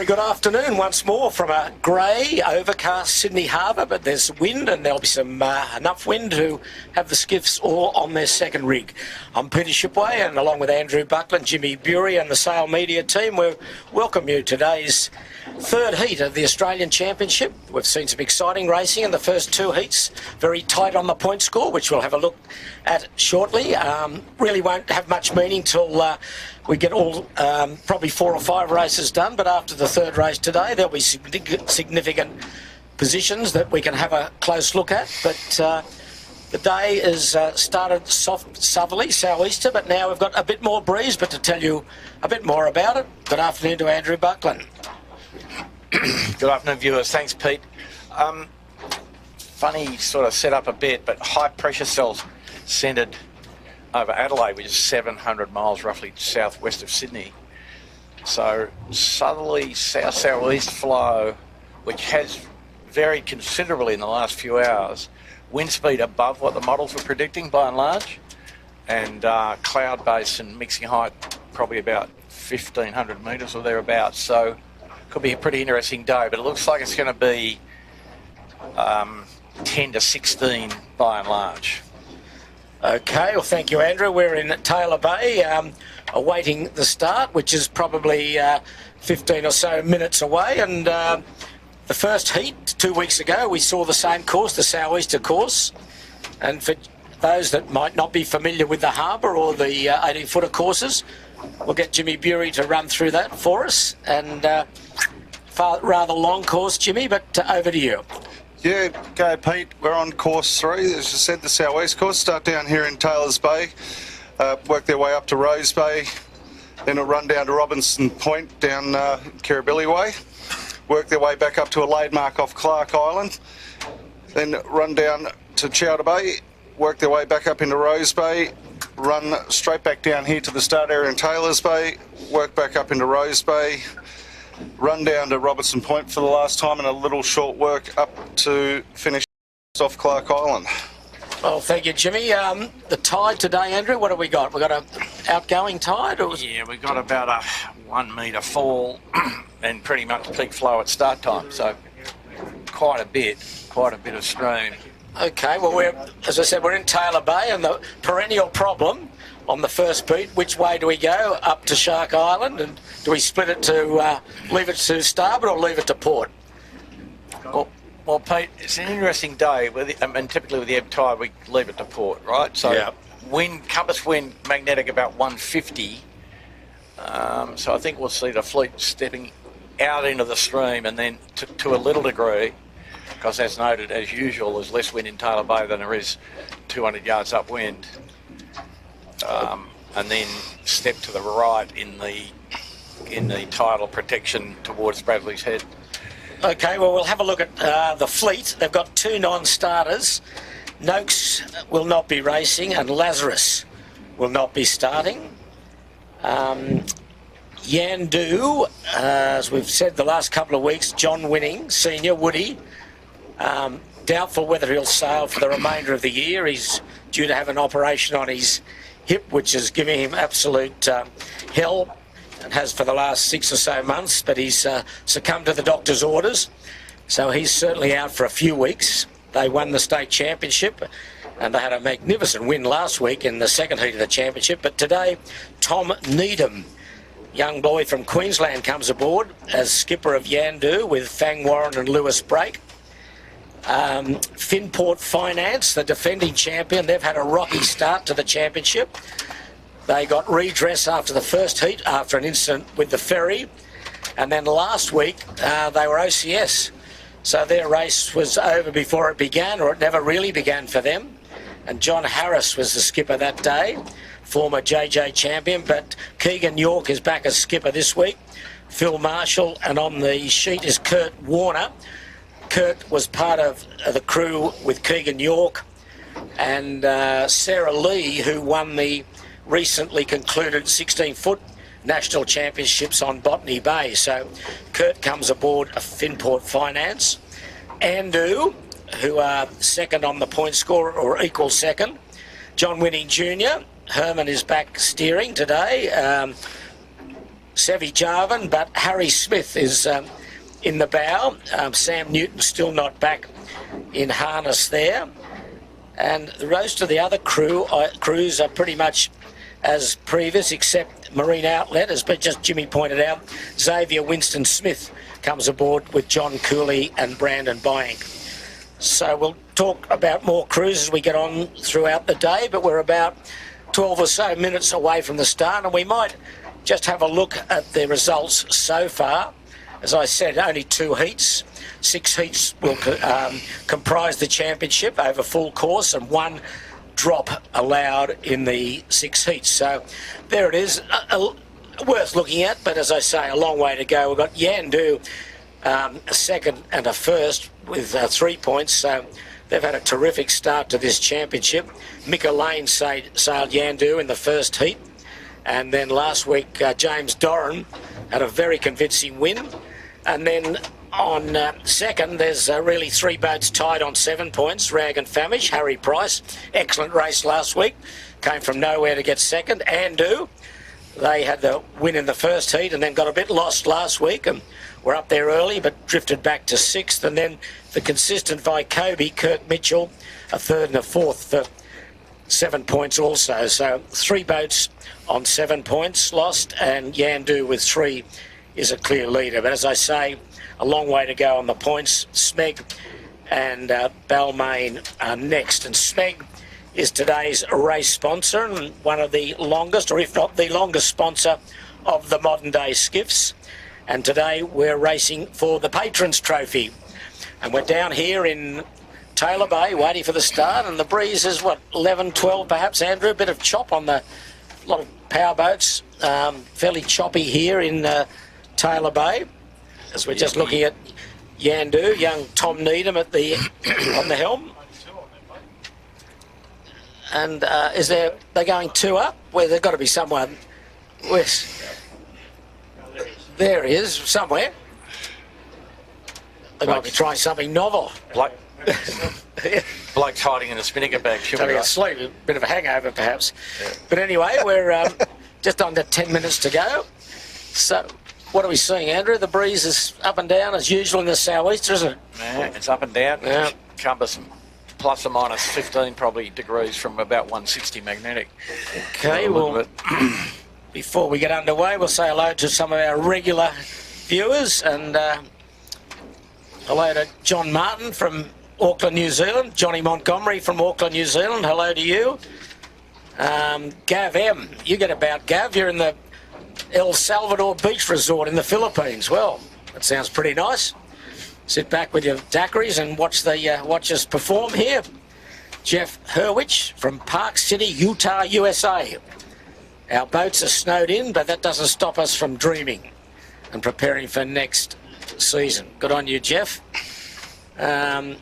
very good afternoon once more from a grey, overcast Sydney Harbour, but there's wind and there'll be some enough wind to have the skiffs all on their second rig. I'm Peter Shipway, and along with Andrew Buckland, Jimmy Bury and the Sail Media team, we welcome you to today's third heat of the Australian Championship. We've seen some exciting racing in the first two heats, very tight on the point score, which we'll have a look at shortly. Really won't have much meaning till we get all probably 4 or 5 races done, but after the third race today there'll be significant positions that we can have a close look at. But the day is started soft southerly, southeaster, but now we've got a bit more breeze. But to tell you a bit more about it, good afternoon to Andrew Buckland. Good afternoon, viewers. Thanks, Pete. Funny sort of set up a bit, but high pressure cells centred over Adelaide, which is 700 miles roughly southwest of Sydney. So southerly south-southeast flow, which has varied considerably in the last few hours. Wind speed above what the models were predicting by and large, and cloud base and mixing height probably about 1,500 metres or thereabouts. So could be a pretty interesting day, but it looks like it's going to be 10 to 16 by and large. Okay, well, thank you, Andrew. We're in Taylor Bay, awaiting the start, which is probably 15 or so minutes away. And the first heat 2 weeks ago, we saw the same course, the southeaster course. And for those that might not be familiar with the harbour or the 18-footer courses, we'll get Jimmy Bury to run through that for us. And rather long course, Jimmy, but over to you. Yeah, go Pete. We're on course 3, as you said, the southwest course. Start down here in Taylor's Bay, work their way up to Rose Bay, then a run down to Robinson Point down Kirribilli Way, work their way back up to a lade mark off Clark Island, then run down to Chowder Bay, work their way back up into Rose Bay, run straight back down here to the start area in Taylor's Bay, work back up into Rose Bay, run down to Robinson Point for the last time, and a little short work up to finish off Clark Island. Well, thank you, Jimmy. The tide today, Andrew, what have we got? We've got an outgoing tide? Or Yeah, we've got about a 1 metre fall and pretty much peak flow at start time, so quite a bit of stream. Okay, well, as I said, we're in Taylor Bay, and the perennial problem on the first beat, which way do we go? Up to Shark Island, and do we split it to leave it to starboard or leave it to port? Well, Pete, it's an interesting day, and typically with the ebb tide, we leave it to port, right? So yeah. Compass wind magnetic about 150. So I think we'll see the fleet stepping out into the stream, and then to a little degree, because as noted, as usual, there's less wind in Taylor Bay than there is 200 yards upwind. And then step to the right in the tidal protection towards Bradley's Head. Okay, well, we'll have a look at the fleet. They've got 2 non-starters. Noakes will not be racing, and Lazarus will not be starting. Yandu, as we've said the last couple of weeks, John Winning, Senior, Woody, doubtful whether he'll sail for the remainder of the year. He's due to have an operation on his hip, which is giving him absolute hell, and has for the last 6 or so months, but he's succumbed to the doctor's orders, so he's certainly out for a few weeks. They won the state championship, and they had a magnificent win last week in the second heat of the championship. But today, Tom Needham, young boy from Queensland, comes aboard as skipper of Yandu with Fang Warren and Lewis Brake. Finport Finance, the defending champion, they've had a rocky start to the championship. They got redress after the first heat after an incident with the ferry, and then last week they were OCS, so their race was over before it began, or it never really began for them. And John Harris was the skipper that day, former JJ champion, but Keegan York is back as skipper this week, Phil Marshall, and on the sheet is Kurt Warner. Kurt was part of the crew with Keegan York, and Sarah Lee, who won the recently concluded 16-foot national championships on Botany Bay. So Kurt comes aboard a Finport Finance. Andu, who are second on the point score, or equal second. John Winning Jr. Herman is back steering today. Sevi Jarvan, but Harry Smith is in the bow. Sam Newton still not back in harness there. And the rest of the other crews are pretty much as previous, except Marine Outlet, as just Jimmy pointed out. Xavier Winston Smith comes aboard with John Cooley and Brandon Byank. So we'll talk about more crews as we get on throughout the day, but we're about 12 or so minutes away from the start, and we might just have a look at the results so far. As I said, only 2 heats. 6 heats will comprise the championship over full course, and 1 drop allowed in the 6 heats. So there it is, worth looking at, but as I say, a long way to go. We've got Yandu, a second and a first with 3 points. So they've had a terrific start to this championship. Mika Lane sailed Yandu in the first heat. And then last week, James Doran had a very convincing win. And then on second, there's really 3 boats tied on 7 points. Rag and Famish, Harry Price, excellent race last week. Came from nowhere to get second. Andu, they had the win in the first heat and then got a bit lost last week and were up there early but drifted back to 6th. And then the consistent Vycobi, Kirk Mitchell, a 3rd and a 4th for 7 points also. So 3 boats on 7 points lost, and Yandu with 3 is a clear leader. But as I say, a long way to go on the points. Smeg and Balmain are next. And Smeg is today's race sponsor and one of the longest, or if not the longest sponsor of the modern day SKIFFS. And today we're racing for the Patrons Trophy. And we're down here in Taylor Bay waiting for the start, and the breeze is what, 11, 12 perhaps, Andrew? A bit of chop on a lot of power boats. Fairly choppy here in Taylor Bay, as we're just looking at Yandu, young Tom Needham at the on the helm. And they're going 2 up? Well, there's got to be someone. There he is, somewhere. They might be trying something novel. Bloke's hiding in a spinnaker bag. Having a sleep, a bit of a hangover perhaps. Yeah. But anyway, we're just under 10 minutes to go. So what are we seeing, Andrew? The breeze is up and down as usual in the southeaster, isn't it? Yeah, it's up and down. Yeah. Cumbersome. Plus or minus 15 probably degrees from about 160 magnetic. Okay, well, before we get underway, we'll say hello to some of our regular viewers, and hello to John Martin from Auckland, New Zealand. Johnny Montgomery from Auckland, New Zealand. Hello to you. Gav M. You get about, Gav. You're in the El Salvador Beach Resort in the Philippines. Well, that sounds pretty nice. Sit back with your daiquiris and watch us perform here. Jeff Hurwich from Park City, Utah, USA. Our boats are snowed in, but that doesn't stop us from dreaming and preparing for next season. Good on you, Jeff. Ian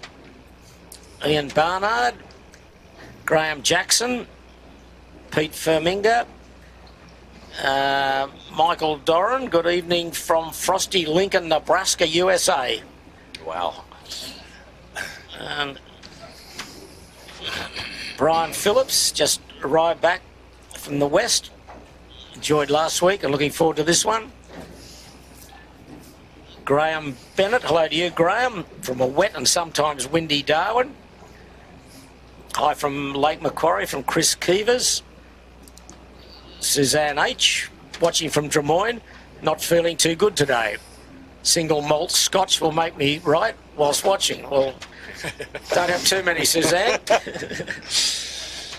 Barnard, Graham Jackson, Pete Firminga, Michael Doran, good evening from frosty Lincoln, Nebraska, USA. Wow. And Brian Phillips just arrived back from the west. Enjoyed last week and looking forward to this one. Graham Bennett, hello to you, Graham, from a wet and sometimes windy Darwin. Hi from Lake Macquarie, from Chris Keevers. Suzanne H, watching from Des Moines, not feeling too good today. Single malt scotch will make me right whilst watching. Well, don't have too many, Suzanne.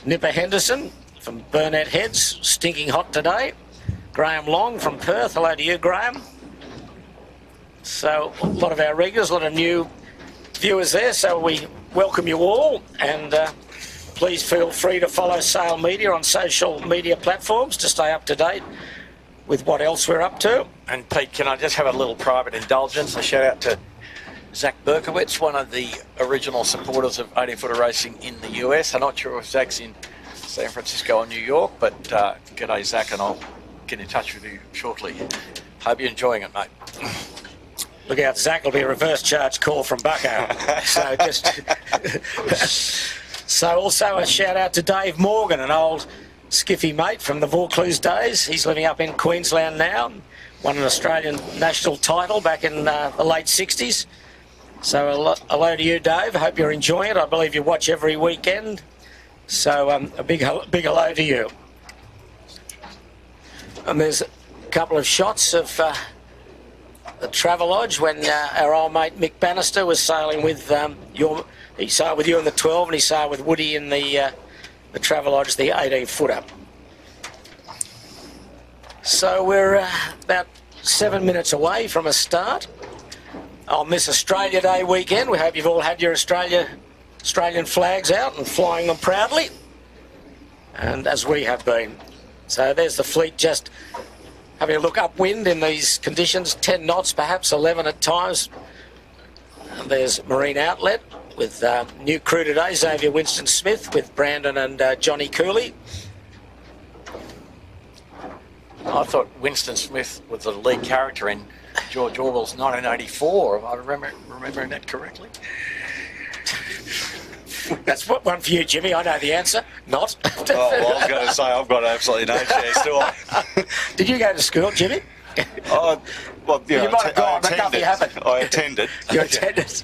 Nipper Henderson from Burnett Heads, stinking hot today. Graham Long from Perth, hello to you, Graham. So a lot of our regulars, a lot of new viewers there, so we welcome you all, and please feel free to follow Sail Media on social media platforms to stay up to date with what else we're up to. And Pete, can I just have a little private indulgence? A shout out to Zach Berkowitz, one of the original supporters of 80-footer racing in the US. I'm not sure if Zach's in San Francisco or New York, but g'day Zach, and I'll get in touch with you shortly. Hope you're enjoying it, mate. Look out, Zach, will be a reverse charge call from Bucko. So just so also a shout out to Dave Morgan, an old skiffy mate from the Vaucluse days. He's living up in Queensland now. won an Australian national title back in the late 60s. So hello to you, Dave. Hope you're enjoying it. I believe you watch every weekend. So a big hello to you. And there's a couple of shots of the Travelodge when our old mate Mick Bannister was sailing with he sailed with you in the 12 and he sailed with Woody in the Travelodge, the 18-footer. So we're about 7 minutes away from a start on this Australia Day weekend. We hope you've all had your Australian flags out and flying them proudly, and as we have been. So there's the fleet just having a look upwind in these conditions, 10 knots, perhaps 11 at times. And there's Marine Outlet with new crew today, Xavier Winston-Smith with Brandon and Johnny Cooley. I thought Winston Smith was the lead character in George Orwell's 1984. Am I remembering that correctly? That's one for you, Jimmy. I know the answer. Not. Oh, well, I was going to say I've got absolutely no chance, do I? Did you go to school, Jimmy? Well, you might have gone, but nothing happened. I attended. You attended.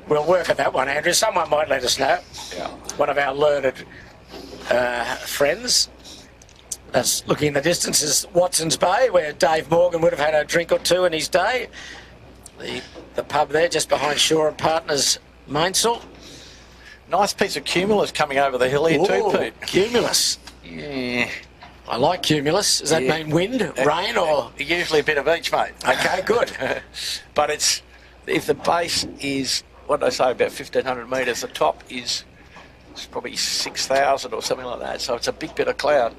We'll work at that one, Andrew. Someone might let us know. Yeah. One of our learned friends. That's looking in the distance is Watson's Bay, where Dave Morgan would have had a drink or two in his day. The pub there, just behind Shaw and Partners Mainsail. Nice piece of cumulus coming over the hill here too, Pete. Cumulus. Yeah. I like cumulus. Does that mean wind, rain, or...? Usually a bit of each, mate. Okay, good. But if the base is, what did I say, about 1,500 metres, the top is probably 6,000 or something like that. So it's a big bit of cloud.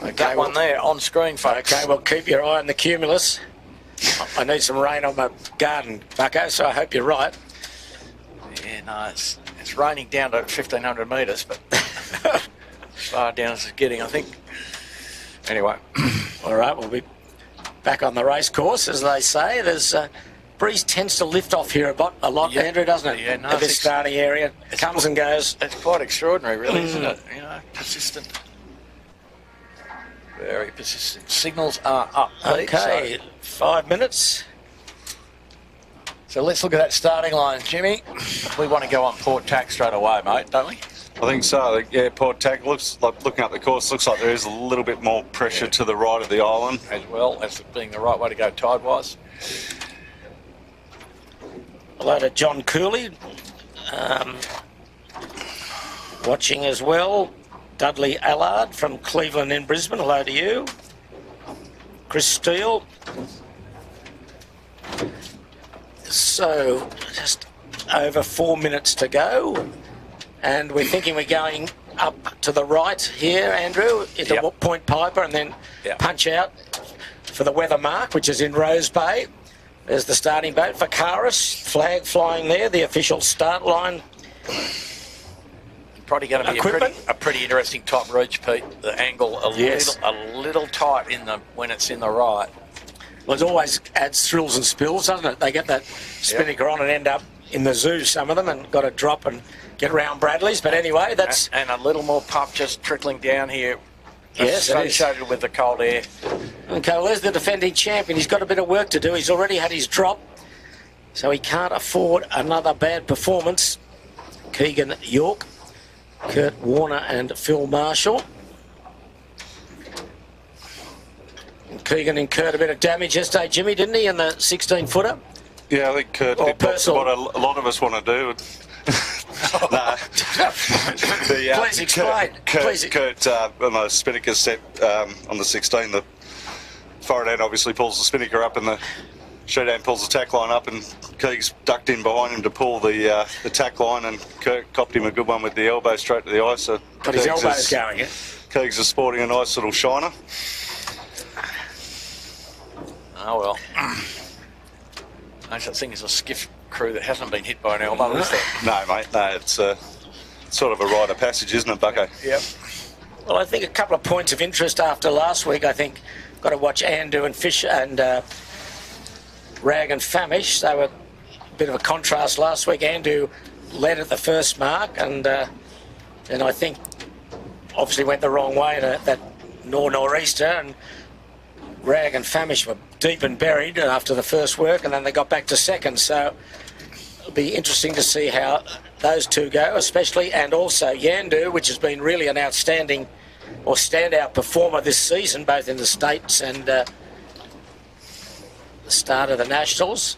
Okay, That one there on screen, folks. Okay, well, keep your eye on the cumulus. I need some rain on my garden, Bucko, so I hope you're right. Yeah, no, it's raining down to 1,500 metres, but as far down as it's getting, I think. Anyway. All right, we'll be back on the race course, as they say. There's breeze tends to lift off here a lot, Yeah. Andrew, doesn't it? Yeah, no, at this starting area. It comes and goes. It's quite extraordinary, really, isn't it? You know, persistent. Very persistent. Signals are up. Pete, Okay, 5 minutes. So let's look at that starting line, Jimmy. We want to go on port tack straight away, mate, don't we? I think so. Yeah, port tack looks like, looking up the course, looks like there is a little bit more pressure to the right of the island. As well as being the right way to go tide-wise. Hello to John Cooley. Watching as well. Dudley Allard from Cleveland in Brisbane. Hello to you. Chris Steele. So, just over 4 minutes to go. And we're thinking we're going up to the right here, Andrew, into Point Piper, and then punch out for the weather mark, which is in Rose Bay. There's the starting boat for Caris. Flag flying there, the official start line. Probably going to be a pretty interesting top reach, Pete. The angle a little tight when it's in the right. Well, it always adds thrills and spills, doesn't it? They get that spinnaker on and end up in the zoo, some of them, and got to drop and get around Bradley's. But anyway, that's... And a little more puff just trickling down here. Yes, associated with the cold air. Okay, well, there's the defending champion. He's got a bit of work to do. He's already had his drop, so he can't afford another bad performance. Keegan York, Kurt Warner and Phil Marshall. And Keegan incurred a bit of damage yesterday, Jimmy, didn't he, in the 16-footer? Yeah, I think Kurt did what a lot of us want to do. No. Please explain. Kurt on the spinnaker set on the 16, the forward end obviously pulls the spinnaker up and the shoot end pulls the tack line up, and Keegs ducked in behind him to pull the tack line, and Kurt copped him a good one with the elbow straight to the eye. So got his elbows going, yeah? Keegs is sporting a nice little shiner. Oh well. No such thing as a skiff crew that hasn't been hit by an elbow, is there? No, mate, no, it's sort of a rite of passage, isn't it, Bucko? Yep. Well, I think a couple of points of interest after last week. I think got to watch Andu and Fisher and Rag and Famish. They were a bit of a contrast last week. Andu led at the first mark, and I think obviously went the wrong way. That nor'easter, and Rag and Famish were deep and buried after the first work, and then they got back to second. So it'll be interesting to see how those two go, especially, and also Yandu, which has been really an outstanding or standout performer this season, both in the States and the start of the Nationals.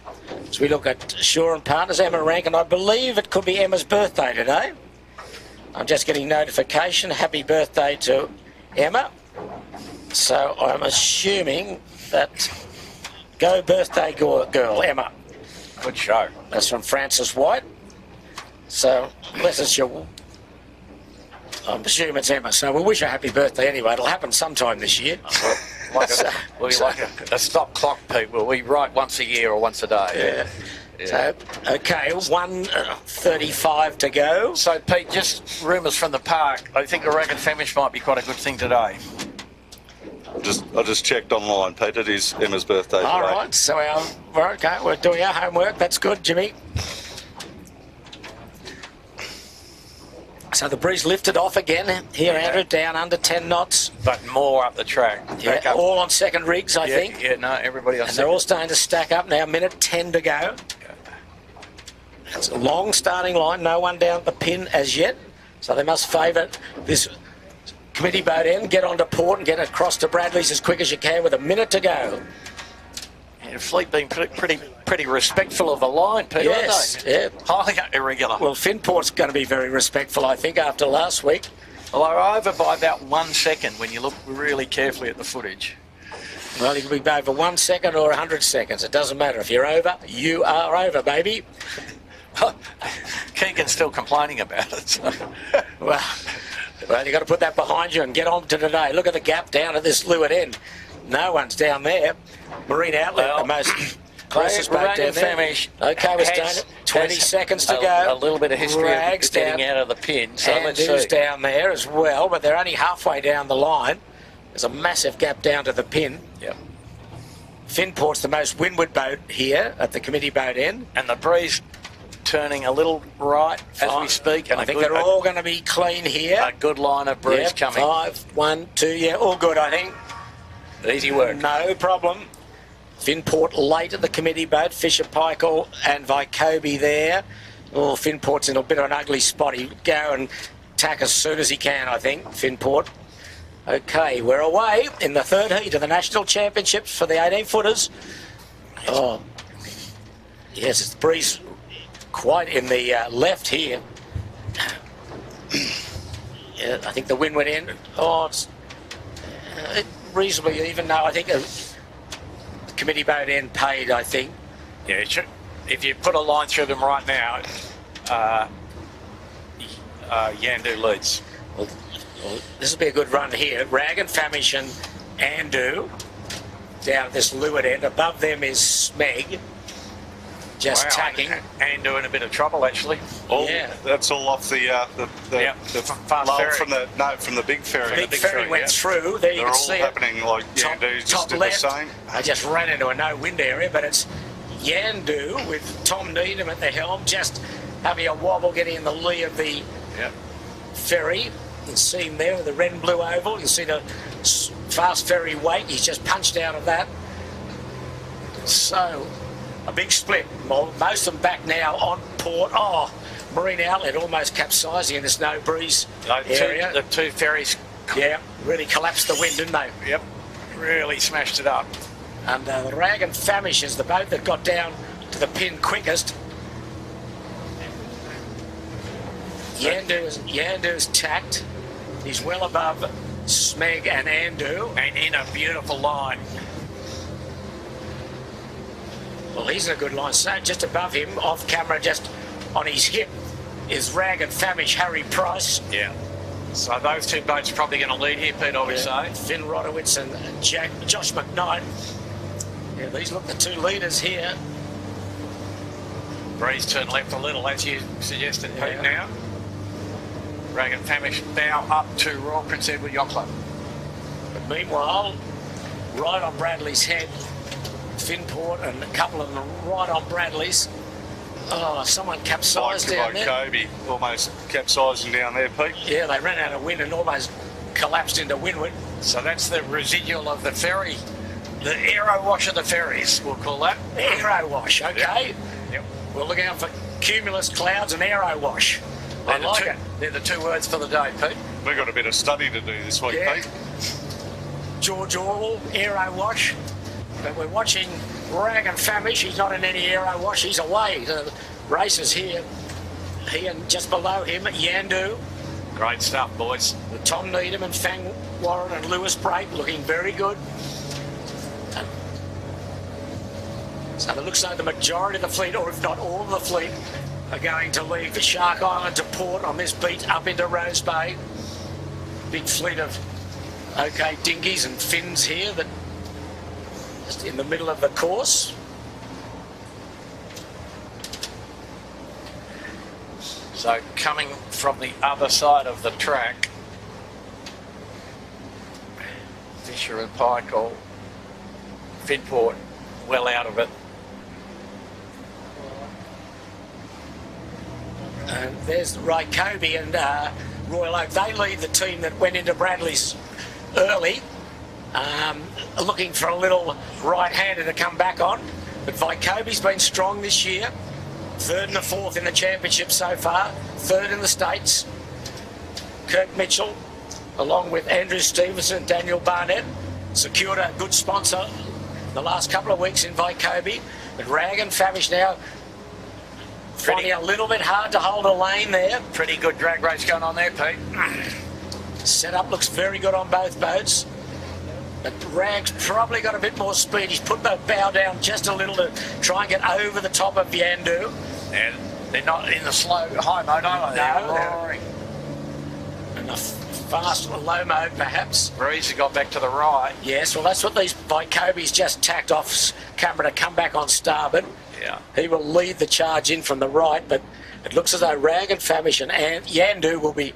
As we look at Shaw and Partners, Emma Rankin, I believe it could be Emma's birthday today. I'm just getting notification. Happy birthday to Emma. So I'm assuming that go birthday girl, Emma. Good show. That's from Francis White. So unless it's your... I'm assuming it's Emma. So we'll wish her happy birthday anyway. It'll happen sometime this year. Like a stop clock, Pete. Will we write once a year or once a day? Yeah. So, okay, 1:35 to go. So, Pete, just rumours from the park. I think the Rag and Famish might be quite a good thing today. I just checked online, Pete. It is Emma's birthday today. All right, so we're doing our homework. That's good, Jimmy. So the breeze lifted off again here, Andrew, down under 10 knots. But more up the track. Yeah, all on second rigs, I think. Yeah, no, everybody on and second. they're all starting to stack up now. Minute 10 to go. It's a long starting line. No one down at the pin as yet. So they must favour this committee boat end. Get onto port and get across to Bradley's as quick as you can with a minute to go. And Fleet being pretty respectful of the line, Peter, yes, aren't they? Yeah. Highly irregular. Well, Finport's going to be very respectful, I think, after last week. Well, they're over by about 1 second when you look really carefully at the footage. Well, you can be over 1 second or 100 seconds. It doesn't matter. If you're over, you are over, baby. Keegan's still complaining about it. So. Well, you've got to put that behind you and get on to today. Look at the gap down at this leeward end. No one's down there. Marine Outlet, the most closest boat down there. Okay, we're starting. 20 seconds to go. A little bit of history Rags of getting down, out of the pin. So and let's who's see. down there as well, but they're only halfway down the line. There's a massive gap down to the pin. Yep. Finport's the most windward boat here at the committee boat end. And the breeze turning a little right as we speak. And I think they're all going to be clean here. A good line of breeze coming. 5, 1, 2, yeah, all good, I think. Easy work. No problem. Finport late at the committee boat. Fisher Paykel and Vycobi there. Oh, Finport's in a bit of an ugly spot. He'll go and tack as soon as he can, I think, Finport. Okay, we're away in the third heat of the National Championships for the 18-footers. Oh, yes, it's the breeze quite in the left here. Yeah, I think the wind went in. Oh, it's reasonably even, though I think the committee boat end paid, I think. Yeah, it should, if you put a line through them right now, Yandu leads. Well, this will be a good run here. Rag and Famish and Andu down at this leeward end. Above them is Smeg, just tacking. And doing a bit of trouble, actually. Yeah. That's all off the fast lull ferry. from the big ferry. Big ferry went through. There you They're can all see happening it. like Yandu just top did left. the same. I just ran into a no wind area, but it's Yandu with Tom Needham at the helm, just having a wobble, getting in the lee of the ferry. You can see him there with the red and blue oval. You can see the fast ferry wake. He's just punched out of that. So, a big split. Most of them back now on port. Oh, Marine Outlet almost capsizing in this no breeze area. The two ferries. Yeah, really collapsed the wind, didn't they? Yep, really smashed it up. And the Rag and Famish is the boat that got down to the pin quickest. Yandu's tacked. He's well above Smeg and Andu. And in a beautiful line. Well, he's in a good line. So just above him, off camera, just on his hip, is Rag and Famish Harry Price. Yeah. So those two boats are probably going to lead here, Pete, I would say. Finn Rodowitz and Josh McKnight. Yeah, these look the two leaders here. Breeze turn left a little, as you suggested, Pete, now. Rag and Famish bow up to Royal Prince Edward Yacht Club. But meanwhile, right on Bradley's head, Finport and a couple of them right on Bradley's. Oh, someone capsized down there. Kobe almost capsizing down there, Pete. Yeah, they ran out of wind and almost collapsed into windward. So that's the residual of the ferry, the aero wash of the ferries, we'll call that. Aero wash, okay. Yep. We're looking out for cumulus clouds and aero wash. I like it. They're the two words for the day, Pete. We've got a bit of study to do this week, Yeah. Pete. George Orwell, aero wash. But we're watching Rag and Famish. He's not in any aero wash. He's away. The races here. He and just below him, Yandu, Great stuff, boys. with Tom Needham and Fang Warren and Lewis Brake looking very good. And so it looks like the majority of the fleet, or if not all of the fleet, are going to leave Shark Island to port on this beat up into Rose Bay. Big fleet of dinghies and fins here that just in the middle of the course. So coming from the other side of the track, Fisher and Pike all Finport well out of it. And there's Rycobi and Royal Oak. They lead the team that went into Bradley's early, looking for a little right-hander to come back on. But Vycobi's been strong this year. Third and the fourth in the championship so far. Third in the States. Kirk Mitchell, along with Andrew Stevenson and Daniel Barnett, secured a good sponsor the last couple of weeks in Vycobi. But Rag and Famish now finding it a little bit hard to hold a lane there. Pretty good drag race going on there, Pete. Setup looks very good on both boats. But Rag's probably got a bit more speed. He's put the bow down just a little to try and get over the top of Yandu. And they're not in the slow high mode, are they? No, They're roaring. And a fast low mode, perhaps. Breeze has got back to the right. Yes, well, that's what these Vycobi's just tacked off camera to come back on starboard. Yeah. He will lead the charge in from the right, but it looks as though Rag and Famish and Yandu will be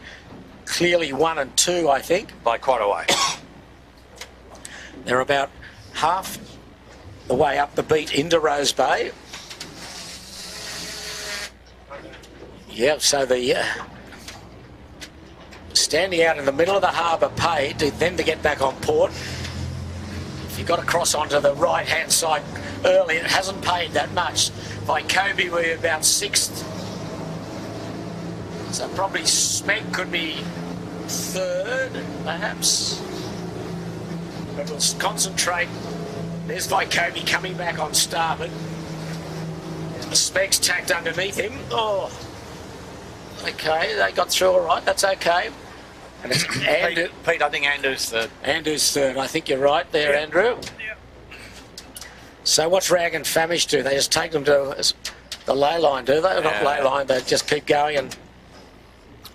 clearly 1 and 2, I think. By quite a way. They're about half the way up the beat into Rose Bay. Yeah, so the standing out in the middle of the harbour paid then to get back on port. If you got to cross onto the right-hand side early, it hasn't paid that much. Vycobi were about 6th. So probably Smeg could be 3rd, perhaps. But we'll concentrate. There's Vycobi coming back on starboard. Smeg's tacked underneath him. Oh, okay, they got through all right. That's okay. And it's Andrew. Pete, I think Andrew's third. Andrew's 3rd. I think you're right there, Yeah. Andrew. Yeah. So what's Rag and Famish do? They just take them to the ley line, do they? Not ley line. They just keep going and.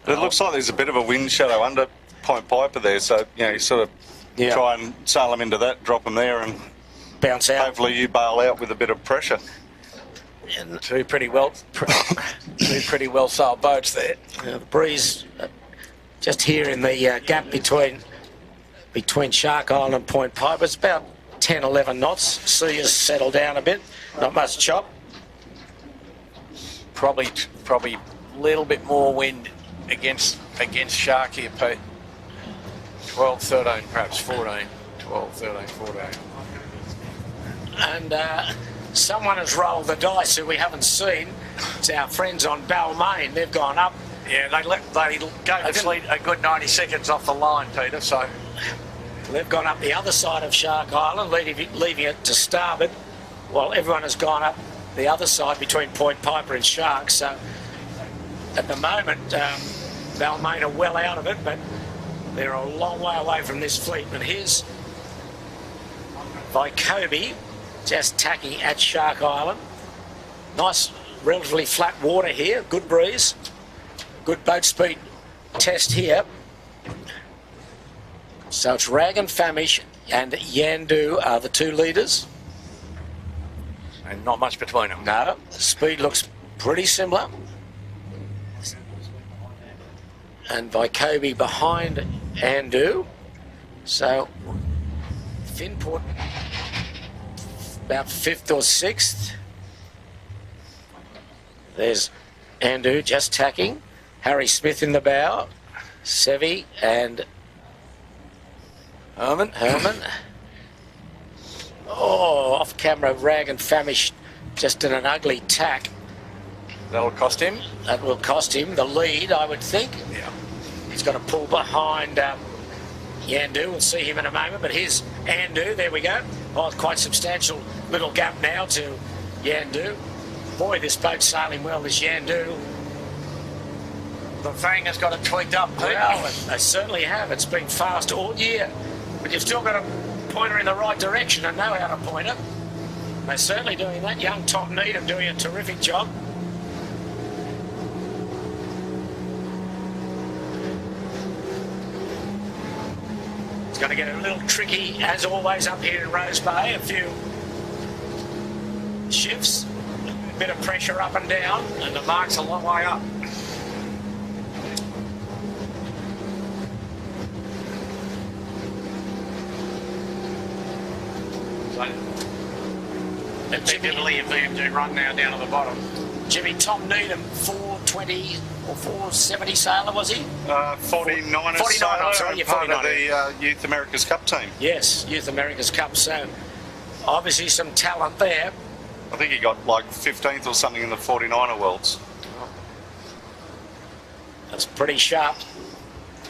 But it looks like there's a bit of a wind shadow under Point Piper there, so you sort of try and sail them into that, drop them there, and bounce out. hopefully you bail out with a bit of pressure. And Two pretty well sailed boats there. the breeze just here in the gap between Shark Island and Point Piper. It's about 10, 11 knots. Sea has settled down a bit. Not much chop. Probably a little bit more wind against Shark here, Pete. 12, 13, perhaps 14. 12, 13, 14. And someone has rolled the dice who we haven't seen. It's our friends on Balmain. They've gone up. Yeah, they gave the fleet a good 90 seconds off the line, Peter, so... They've gone up the other side of Shark Island, leaving it to starboard, while everyone has gone up the other side between Point Piper and Shark. So at the moment, Balmain are well out of it, but they're a long way away from this fleet. And here's Vycobi just tacking at Shark Island. Nice, relatively flat water here, good breeze, good boat speed test here. So it's Rag and Famish and Yandu are the two leaders. And not much between them. No, the speed looks pretty similar. And Vycobi behind Yandu. So Finport about 5th or 6th. There's Yandu just tacking. Harry Smith in the bow. Sevi and Herman. Oh, off camera, Rag and Famish just in an ugly tack. That'll cost him. That will cost him the lead, I would think. Yeah. He's got to pull behind Yandu. We'll see him in a moment, but here's Yandu. There we go. Oh, quite substantial little gap now to Yandu. Boy, this boat's sailing well, this Yandu. The Fang has got it tweaked up. Well, they certainly have. It's been fast all year. But you've still got to point her in the right direction and know how to point it. They're certainly doing that. Young Tom Needham doing a terrific job. It's going to get a little tricky, as always, up here in Rose Bay. A few shifts, a bit of pressure up and down, and the mark's a long way up. Effectively, if they do run now down to the bottom. Jimmy, Tom Needham, 420 or 470 sailor, was he? 49 49, I'm sorry, you're part 49. of the Youth America's Cup team. Yes, Youth America's Cup. So obviously some talent there. I think he got like 15th or something in the 49er Worlds. That's pretty sharp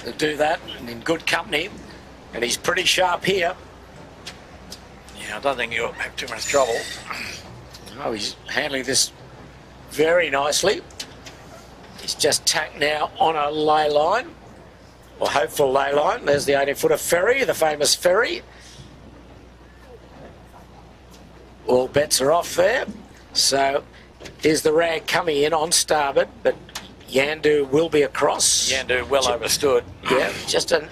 to do that, and in good company. And he's pretty sharp here. Yeah, I don't think you'll have too much trouble. Oh, he's handling this very nicely. He's just tacked now on a ley line, or hopeful ley line. There's the 18-footer ferry, the famous ferry. All bets are off there. So here's the Rag coming in on starboard, but Yandu will be across. Yandu well overstood. Yeah, just an...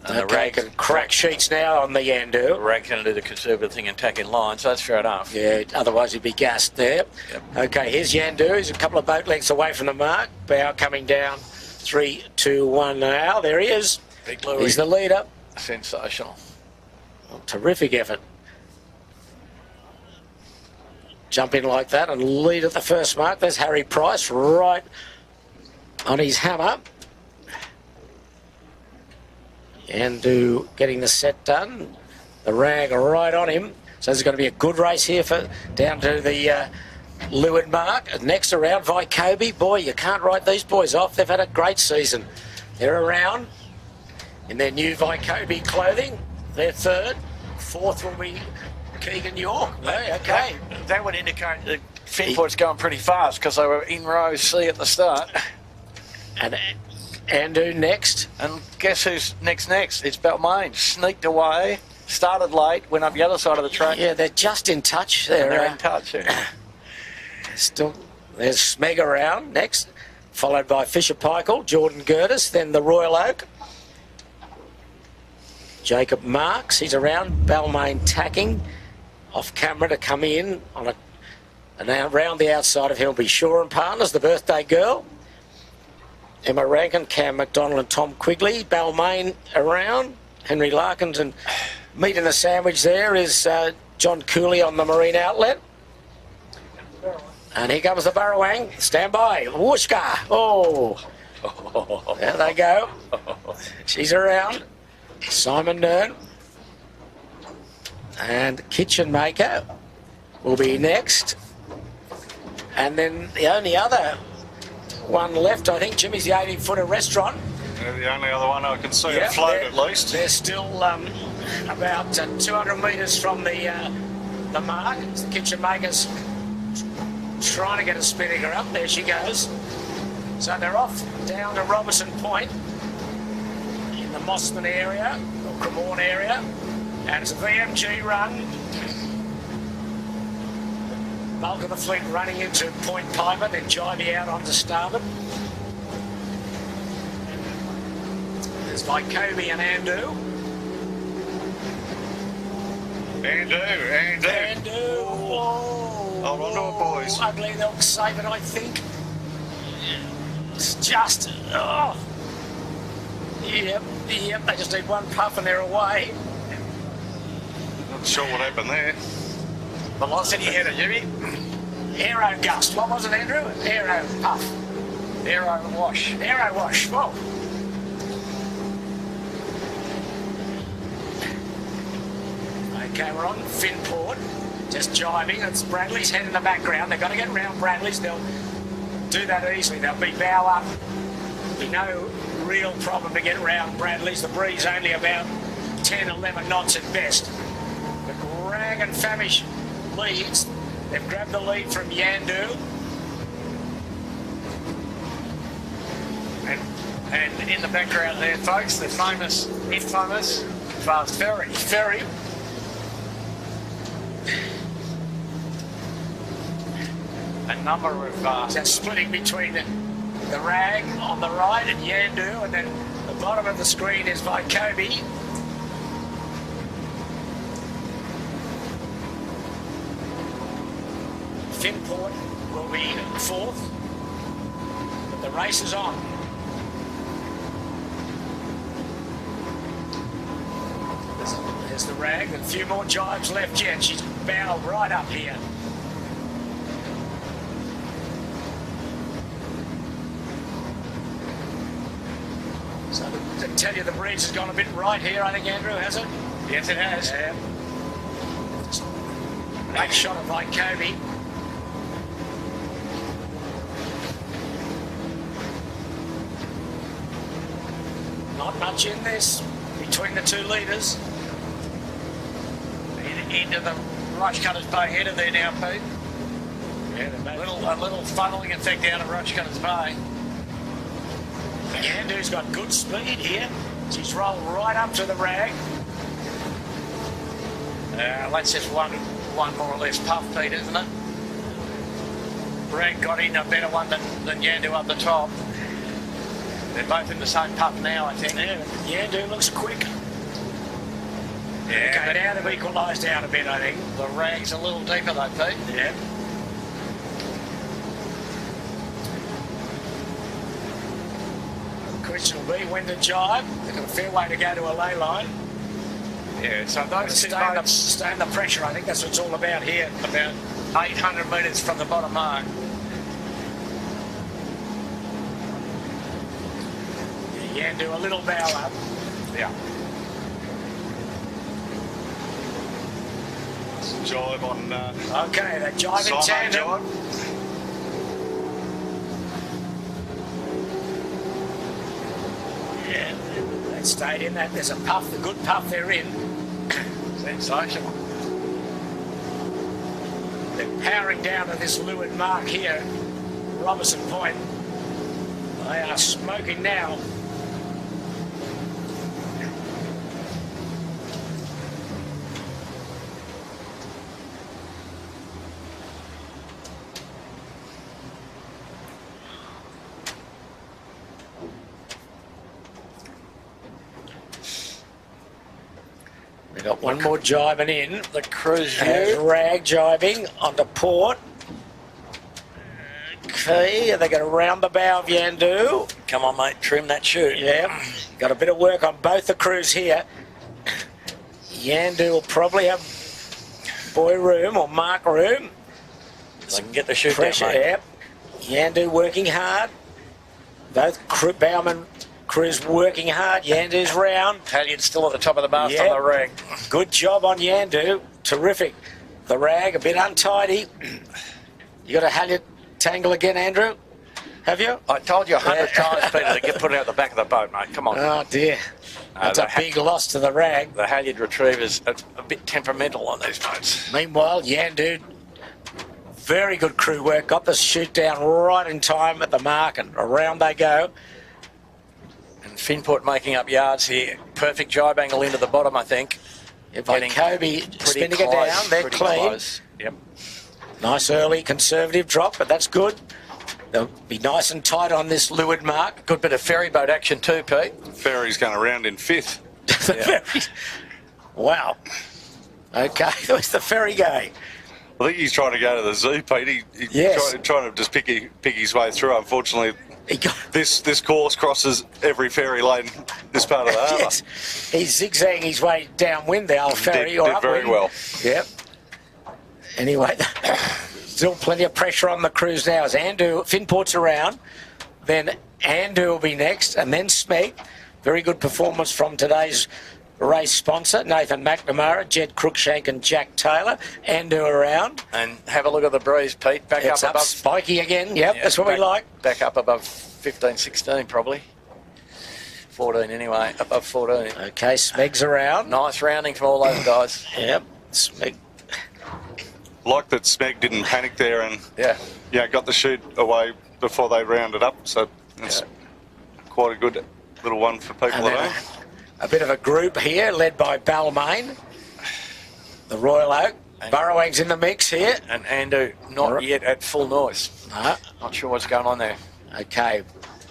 And the Okay, Rag can crack sheets now on the Yandu. The Rag can do the conservative thing and tack in line, so that's fair enough. Yeah, otherwise he'd be gassed there. Yep. Okay, here's Yandu. He's a couple of boat lengths away from the mark. Bow coming down. 3, 2, 1 now. There he is. Big Louie. He's the leader. Sensational. Oh, terrific effort. Jump in like that and lead at the first mark. There's Harry Price right on his hammer. Yandu getting the set done. The Rag right on him. So there's going to be a good race here for down to the leeward mark. Next around, Vycobi. Boy, you can't write these boys off. They've had a great season. They're around in their new Vycobi clothing. They're third. Fourth will be Keegan York. Hey, okay. That would indicate that Finport's going pretty fast because they were in row C at the start. And Yandu next. And guess who's next? It's Balmain. Sneaked away, started late, went up the other side of the track. Yeah, they're just in touch. They're in touch. Still, there's Smeg around next, followed by Fisher Paykel, Jordan Gertis, then the Royal Oak. Jacob Marks, he's around. Balmain tacking off camera to come in on and around the outside of him will be Shaw and Partners, the birthday girl. Emma Rankin, Cam McDonald and Tom Quigley. Balmain around. Henry Larkins, and meat in the sandwich there is John Cooley on the Marine Outlet. And here comes the Burrowang. Stand by. Whooshka. Oh. There they go. She's around. Simon Nern. And Kitchen Maker will be next. And then the only other one left, I think, Jimmy's the 18-footer restaurant. They're the only other one I can see afloat at least. They're still about 200 metres from the mark. It's the Kitchen Makers trying to get a spinnaker up. There she goes. So they're off down to Robertson Point in the Mossman area, or Cremorne area. And it's a VMG run. Bulk of the fleet running into Point Piper, then Jivey out onto starboard. There's Vycobi and Yandu. Yandu. Oh. Hold on to it, boys. Ugly, they'll save it, I think. It's just... Oh. Yep, they just need one puff and they're away. Not sure what happened there. Velocity header, Jimmy. Aero gust. What was it, Andrew? Aero puff. Aero wash. Aero wash. Whoa. Okay, we're on Finport, just jibing. It's Bradley's head in the background. They've got to get round Bradley's. They'll do that easily. They'll be bow up. There'll be no real problem to get round Bradley's. The breeze only about 10, 11 knots at best. But Rag and Famish leads. They've grabbed the lead from Yandu. And in the background there, folks, the famous, infamous Fast Ferry. A number of... Just splitting between the Rag on the right and Yandu, and then the bottom of the screen is Vycobi. Finport will be fourth, but the race is on. There's the Rag, and a few more jibes left yet. She's bowed right up here. So to tell you, the breeze has gone a bit right here, I think, Andrew, has it? Yes, it has. Yeah. Just great shot of Vycobi. Not much in this between the two leaders. Into the Rushcutters Bay header there now, Pete. Yeah, A little funneling effect out of Rushcutters Bay. Yandu's got good speed here. She's rolled right up to the Rag. That's just one more or less puff, Pete, isn't it? Rag got in a better one than Yandu up the top. They're both in the same puff now, I think. Yeah, Yandu looks quick. Yeah, Okay, now they've equalised out a bit, I think. The Rag's a little deeper though, Pete. Yeah. The question will be when to jibe. They've got a fair way to go to a lay line. Yeah, so those two boats stay in the pressure, I think that's what it's all about here. about 800 metres from the bottom mark. Yandu a little bow up. Yeah. Jibe on Okay, they jibe in Simo tandem. jibe. Yeah, they stayed in that. There's a puff, the good puff they're in. Sensational. They're powering down to this leeward mark here, Robertson Point. They are smoking now. We got one more jibing in. The cruise There's view. Rag jibing onto port. Okay, they're going to round the bow of Yandu. Come on, mate, trim that chute. Yeah, got a bit of work on both the crews here. Yandu will probably have boy room or mark room. They can get the chute Pressure, down, mate. yeah. Yandu working hard. Both bowman crews working hard. Yandu's round. Halyard's still at the top of the mast Yep. on the Rag. Good job on Yandu. Terrific. The Rag a bit untidy. You got a halyard tangle again, Andrew? Have you? I told you 100 times, Peter, to get put out the back of the boat, mate. Come on. Oh dear. That's a big loss to the Rag. The halyard retrievers are a bit temperamental on these boats. Meanwhile, Yandu, very good crew work. Got the chute down right in time at the mark, and around they go. And Finport making up yards here. Perfect jibe angle into the bottom, I think. By Kobe spinning it down, they're pretty clean. close. Yep. Nice early conservative drop, but that's good. They'll be nice and tight on this leeward mark. Good bit of ferry boat action too, Pete. Ferry's going to round in fifth. Yeah. Wow. Okay, there's the ferry going. I think he's trying to go to the zoo, Pete. He's Yes. trying to just pick his way through. Unfortunately, He got, this course crosses every ferry lane this part of the harbour. yes, he's zigzagging his way downwind, the old ferry, Did or very upwind. well. Yep. Anyway, still plenty of pressure on the cruise now as Finport's around. Then Andu will be next, and then Smeg. Very good performance from today's race sponsor, Nathan McNamara, Jed Cruikshank and Jack Taylor, and do around. And have a look at the breeze, Pete. Back It's up above. spiky again. Yep, Yeah, that's what we like. Back up above 15, 16 probably. 14 anyway, above 14. Okay, Smeg's around. Nice rounding from all those guys. Yep, Smeg. Like that Smeg didn't panic there and Yeah. got the chute away before they rounded up. So it's quite a good little one for people And at then home. a bit of a group here, led by Balmain, the Royal Oak. Burrowang's in the mix here. And Andu not yet at full noise. No. Not sure what's going on there. Okay,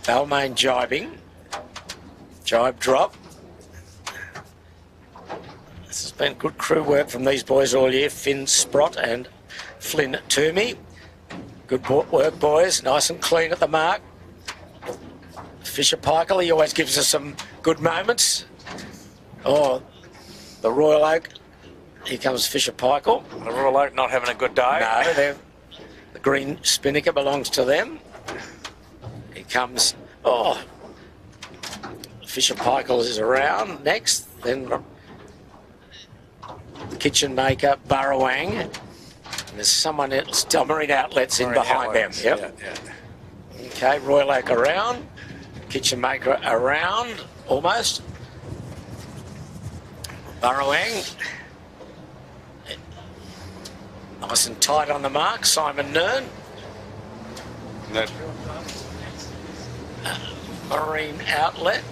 Balmain jibing. Jibe drop. This has been good crew work from these boys all year. Finn Sprott and Flynn Toomey. Good work, boys. Nice and clean at the mark. Fisher Paykel, he always gives us some good moments. Oh, the Royal Oak. Here comes Fisher Paykel. The Royal Oak not having a good day. No, the green spinnaker belongs to them. Here comes, Fisher Paykel is around next. Then Kitchen Maker, Burrowang. And there's someone else, Marine Outlets in behind them. Yep. Yeah. Okay, Royal Oak around. Kitchen Maker around, almost. Burrowang. Nice and tight on the mark, Simon Nern. That Marine Outlet.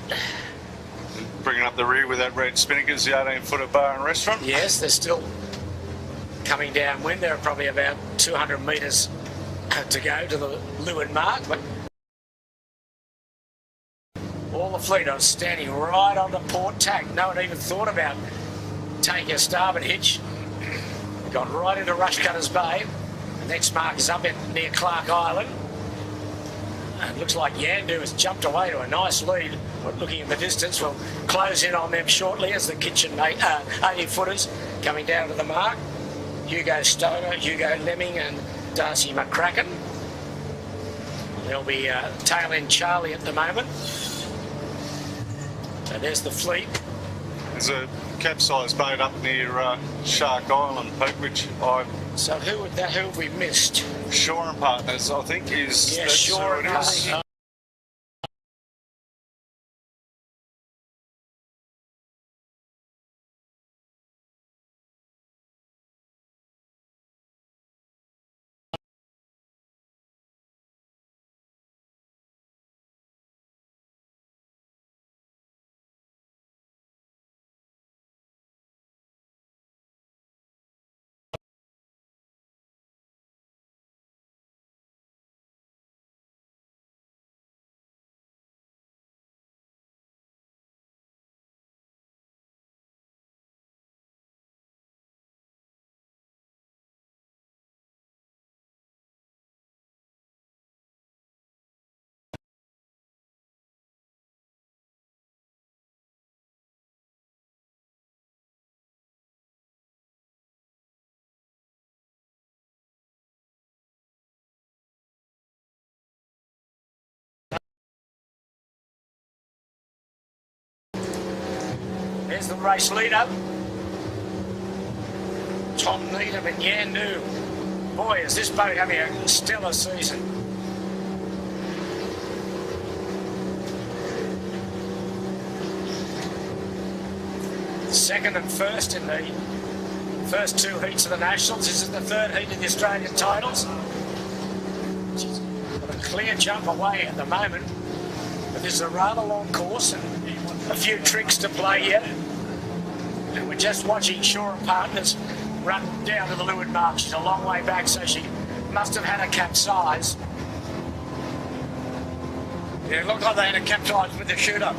bringing up the rear with that red Spinnakers, the 18-footer bar and restaurant. Yes, they're still coming downwind. They're probably about 200 metres to go to the leeward mark, but all the fleet are standing right on the port tack. No one even thought about taking a starboard hitch. Gone right into Rushcutters Bay. The next mark is up near Clark Island. And it looks like Yandu has jumped away to a nice lead. But looking in the distance, we'll close in on them shortly as the kitchen 80-footers coming down to the mark. Hugo Stoner, Hugo Lemming and Darcy McCracken. There'll be tail end Charlie at the moment. So there's the fleet. There's a capsized boat up near Shark Island, Pete, which So who have we missed? Shore and Partners, I think, is... Yeah, that's Shore who and it is. Partners. There's the race leader. Tom Needham and Yandu. Boy, is this boat having a stellar season. Second and first in the first two heats of the Nationals. This is the third heat of the Australian titles. She's got a clear jump away at the moment. But this is a rather long course and a few tricks to play yet. And we're just watching Shore and Partners run down to the leeward mark. She's a long way back, so she must have had a capsize. Yeah, it looked like they had a capsize with the shooter.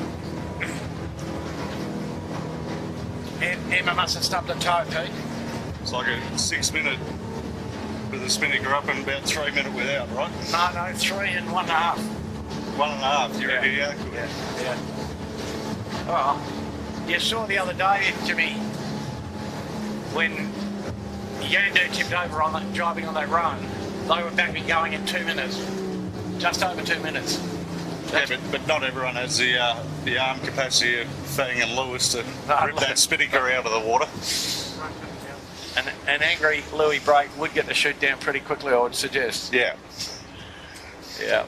Emma must have stubbed a toe, Pete. It's like a 6 minute with the spinnaker up and about 3 minute without, right? No, 3 and 1.5. 1.5, you're Yeah. Yeah. Well, you saw the other day, Jimmy, when Yandu tipped over on that, driving on that run, they were back and going in 2 minutes, just over 2 minutes. Yeah, but not everyone has the arm capacity of Fang and Lewis to rip that spinnaker out of the water. An angry Louis Brake would get the shoot down pretty quickly, I would suggest. Yeah. Yeah.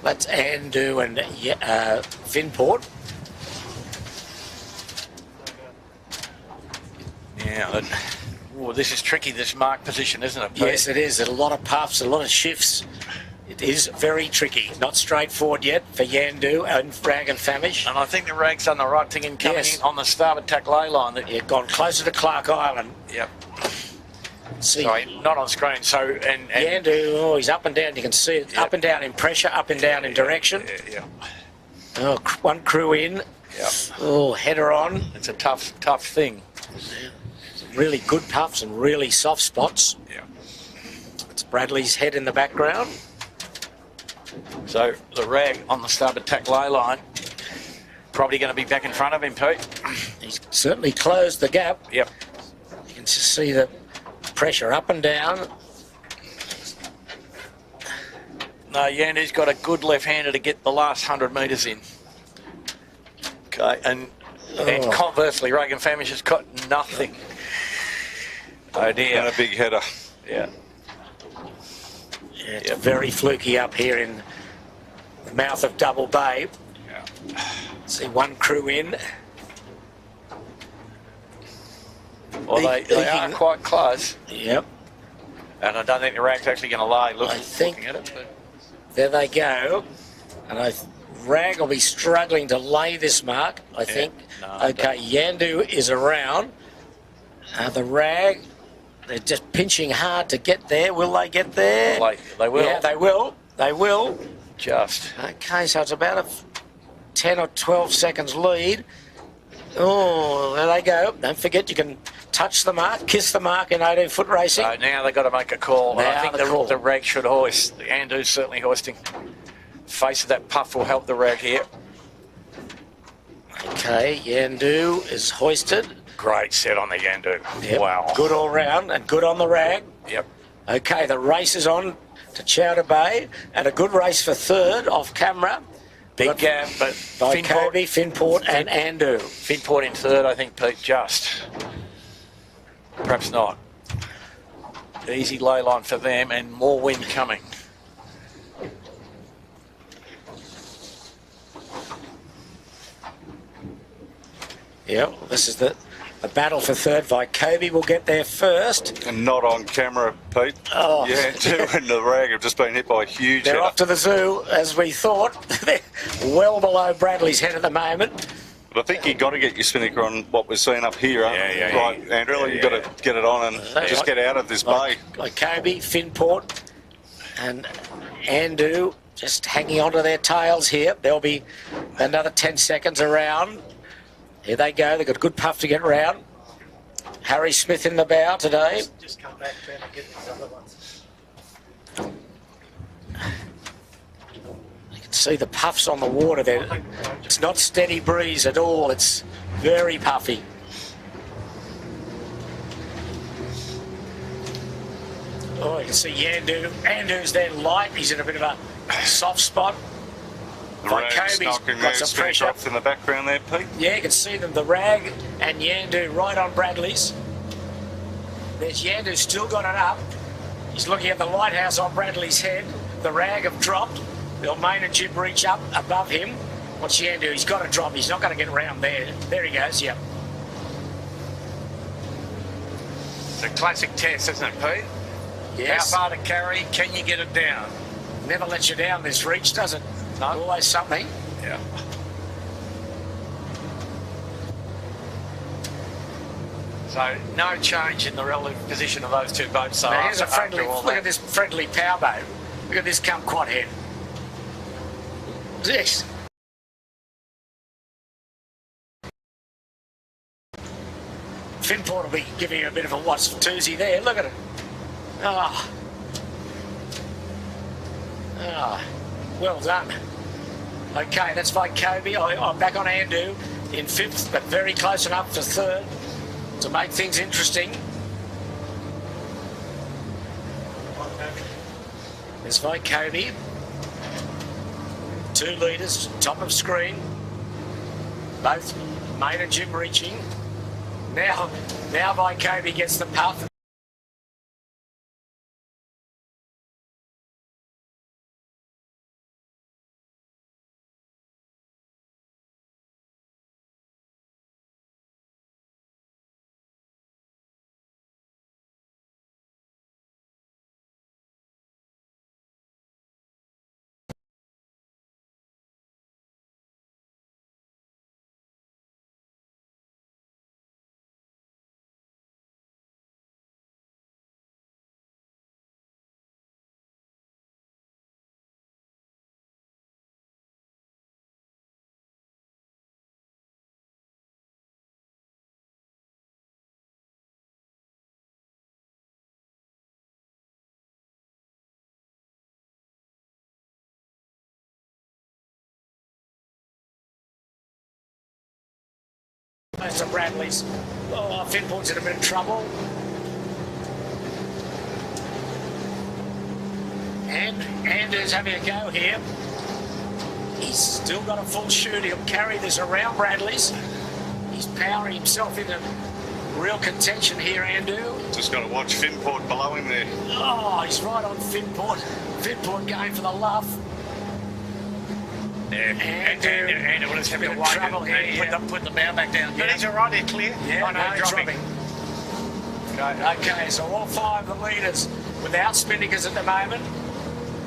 That's Andu and Finport. Yeah. This is tricky, this mark position, isn't it, Pete? Yes, it is. A lot of puffs, a lot of shifts. It is very tricky. Not straightforward yet for Yandu and Rag and Famish. And I think the Rag's done the right thing in coming Yes. in on the starboard tack lay line. Yeah, gone closer to Clark Island. Yep. See, Sorry, not on screen. So, and Yandu, he's up and down. You can see it. Yep. Up and down in pressure, up and down in direction. Yeah. Oh, one crew in. Yep. Oh, header on. It's a tough thing. Really good puffs and really soft spots. Yeah. It's Bradley's head in the background. So the Rag on the starboard tack lay line, probably going to be back in front of him, Pete. He's certainly closed the gap. Yep. You can just see the pressure up and down. No, Yandu's got a good left-hander to get the last 100 metres in. Okay, and conversely, Rag and Famish has got nothing. Oh dear. And a big header. Yeah. Yeah, it's very fluky up here in the mouth of Double Bay. Yeah. See one crew in. Well, they are quite close. Yep. And I don't think the Rag's actually going to lay looking at it. But There they go. And Rag will be struggling to lay this mark, I think. No, okay, Yandu is around. The Rag, they're just pinching hard to get there. Will they get there? Well, they will. Yeah, they will. They will. Just. Okay, so it's about a 10 or 12 seconds lead. Oh, there they go. Don't forget you can touch the mark, kiss the mark in 18-foot racing. So now they've got to make a call. And I Now think the call. the Rag should hoist. The Andu's certainly hoisting. Face of that puff will help the Rag here. Okay, Yandu is hoisted. Great set on the Yandu. Yep. Wow. Good all round and good on the Rag. Yep. Okay, the race is on to Chowder Bay and a good race for third off camera. Big gap, but By Kobe, Finport and Andu. Finport in third, I think, Pete, just. Perhaps not. Easy lay line for them and more wind coming. Yep, this is the battle for third. Kobe will get there first. And not on camera, Pete. Oh. Yeah, two and the Rag have just been hit by a huge They're header. off to the zoo, as we thought. They're well below Bradley's head at the moment. But I think you got to get your spinnaker on what we're seeing up here, Yeah. right, Andrew? You've got to get it on and just get out of this bay. Like Kobe, Finport and Andu just hanging onto their tails here. There'll be another 10 seconds around. Here they go. They've got a good puff to get round. Harry Smith in the bow today. Just come back to and get these other ones. You can see the puffs on the water there. It's not steady breeze at all. It's very puffy. Oh, you can see Yandu. Andu's there light. He's in a bit of a soft spot. The Rag's Kobe's knocking got their some spinnaker pressure. off in the background there, Pete. Yeah, you can see them, the Rag and Yandu right on Bradley's. There's Yandu still got it up. He's looking at the lighthouse on Bradley's head. The Rag have dropped. They'll main and jib reach up above him. What's Yandu? He's got to drop. He's not going to get around there. There he goes, yep. It's a classic test, isn't it, Pete? Yes. How far to carry? Can you get it down? Never lets you down, this reach, does it? No. Always something. Yeah. So no change in the relative position of those two boats. So Now here's a after friendly, all look that- at this friendly power boat. Look at this kumquat head. Yes. Finport will be giving you a bit of a what's for Tuesday there. Look at it. Ah. Ah. Well done. Okay, that's by Kobe. I'm back on Andu in fifth, but very close enough to third to make things interesting. There's Vycobi. 2 leaders, top of screen. Both Main and Jim reaching. Now Vycobi gets the puff. Most of Bradley's. Oh, Finport's in a bit of trouble. And Andrew's having a go here. He's still got a full shoot. He'll carry this around Bradley's. He's powering himself into real contention here, Andrew. Just got to watch Finport below him there. Oh, he's right on Finport. Finport going for the luff. Andrew was having a trouble here. Put the bow back down. But he's all right, he's clear. Yeah, no, dropping. Okay, so all 5 of the leaders without spinnakers at the moment.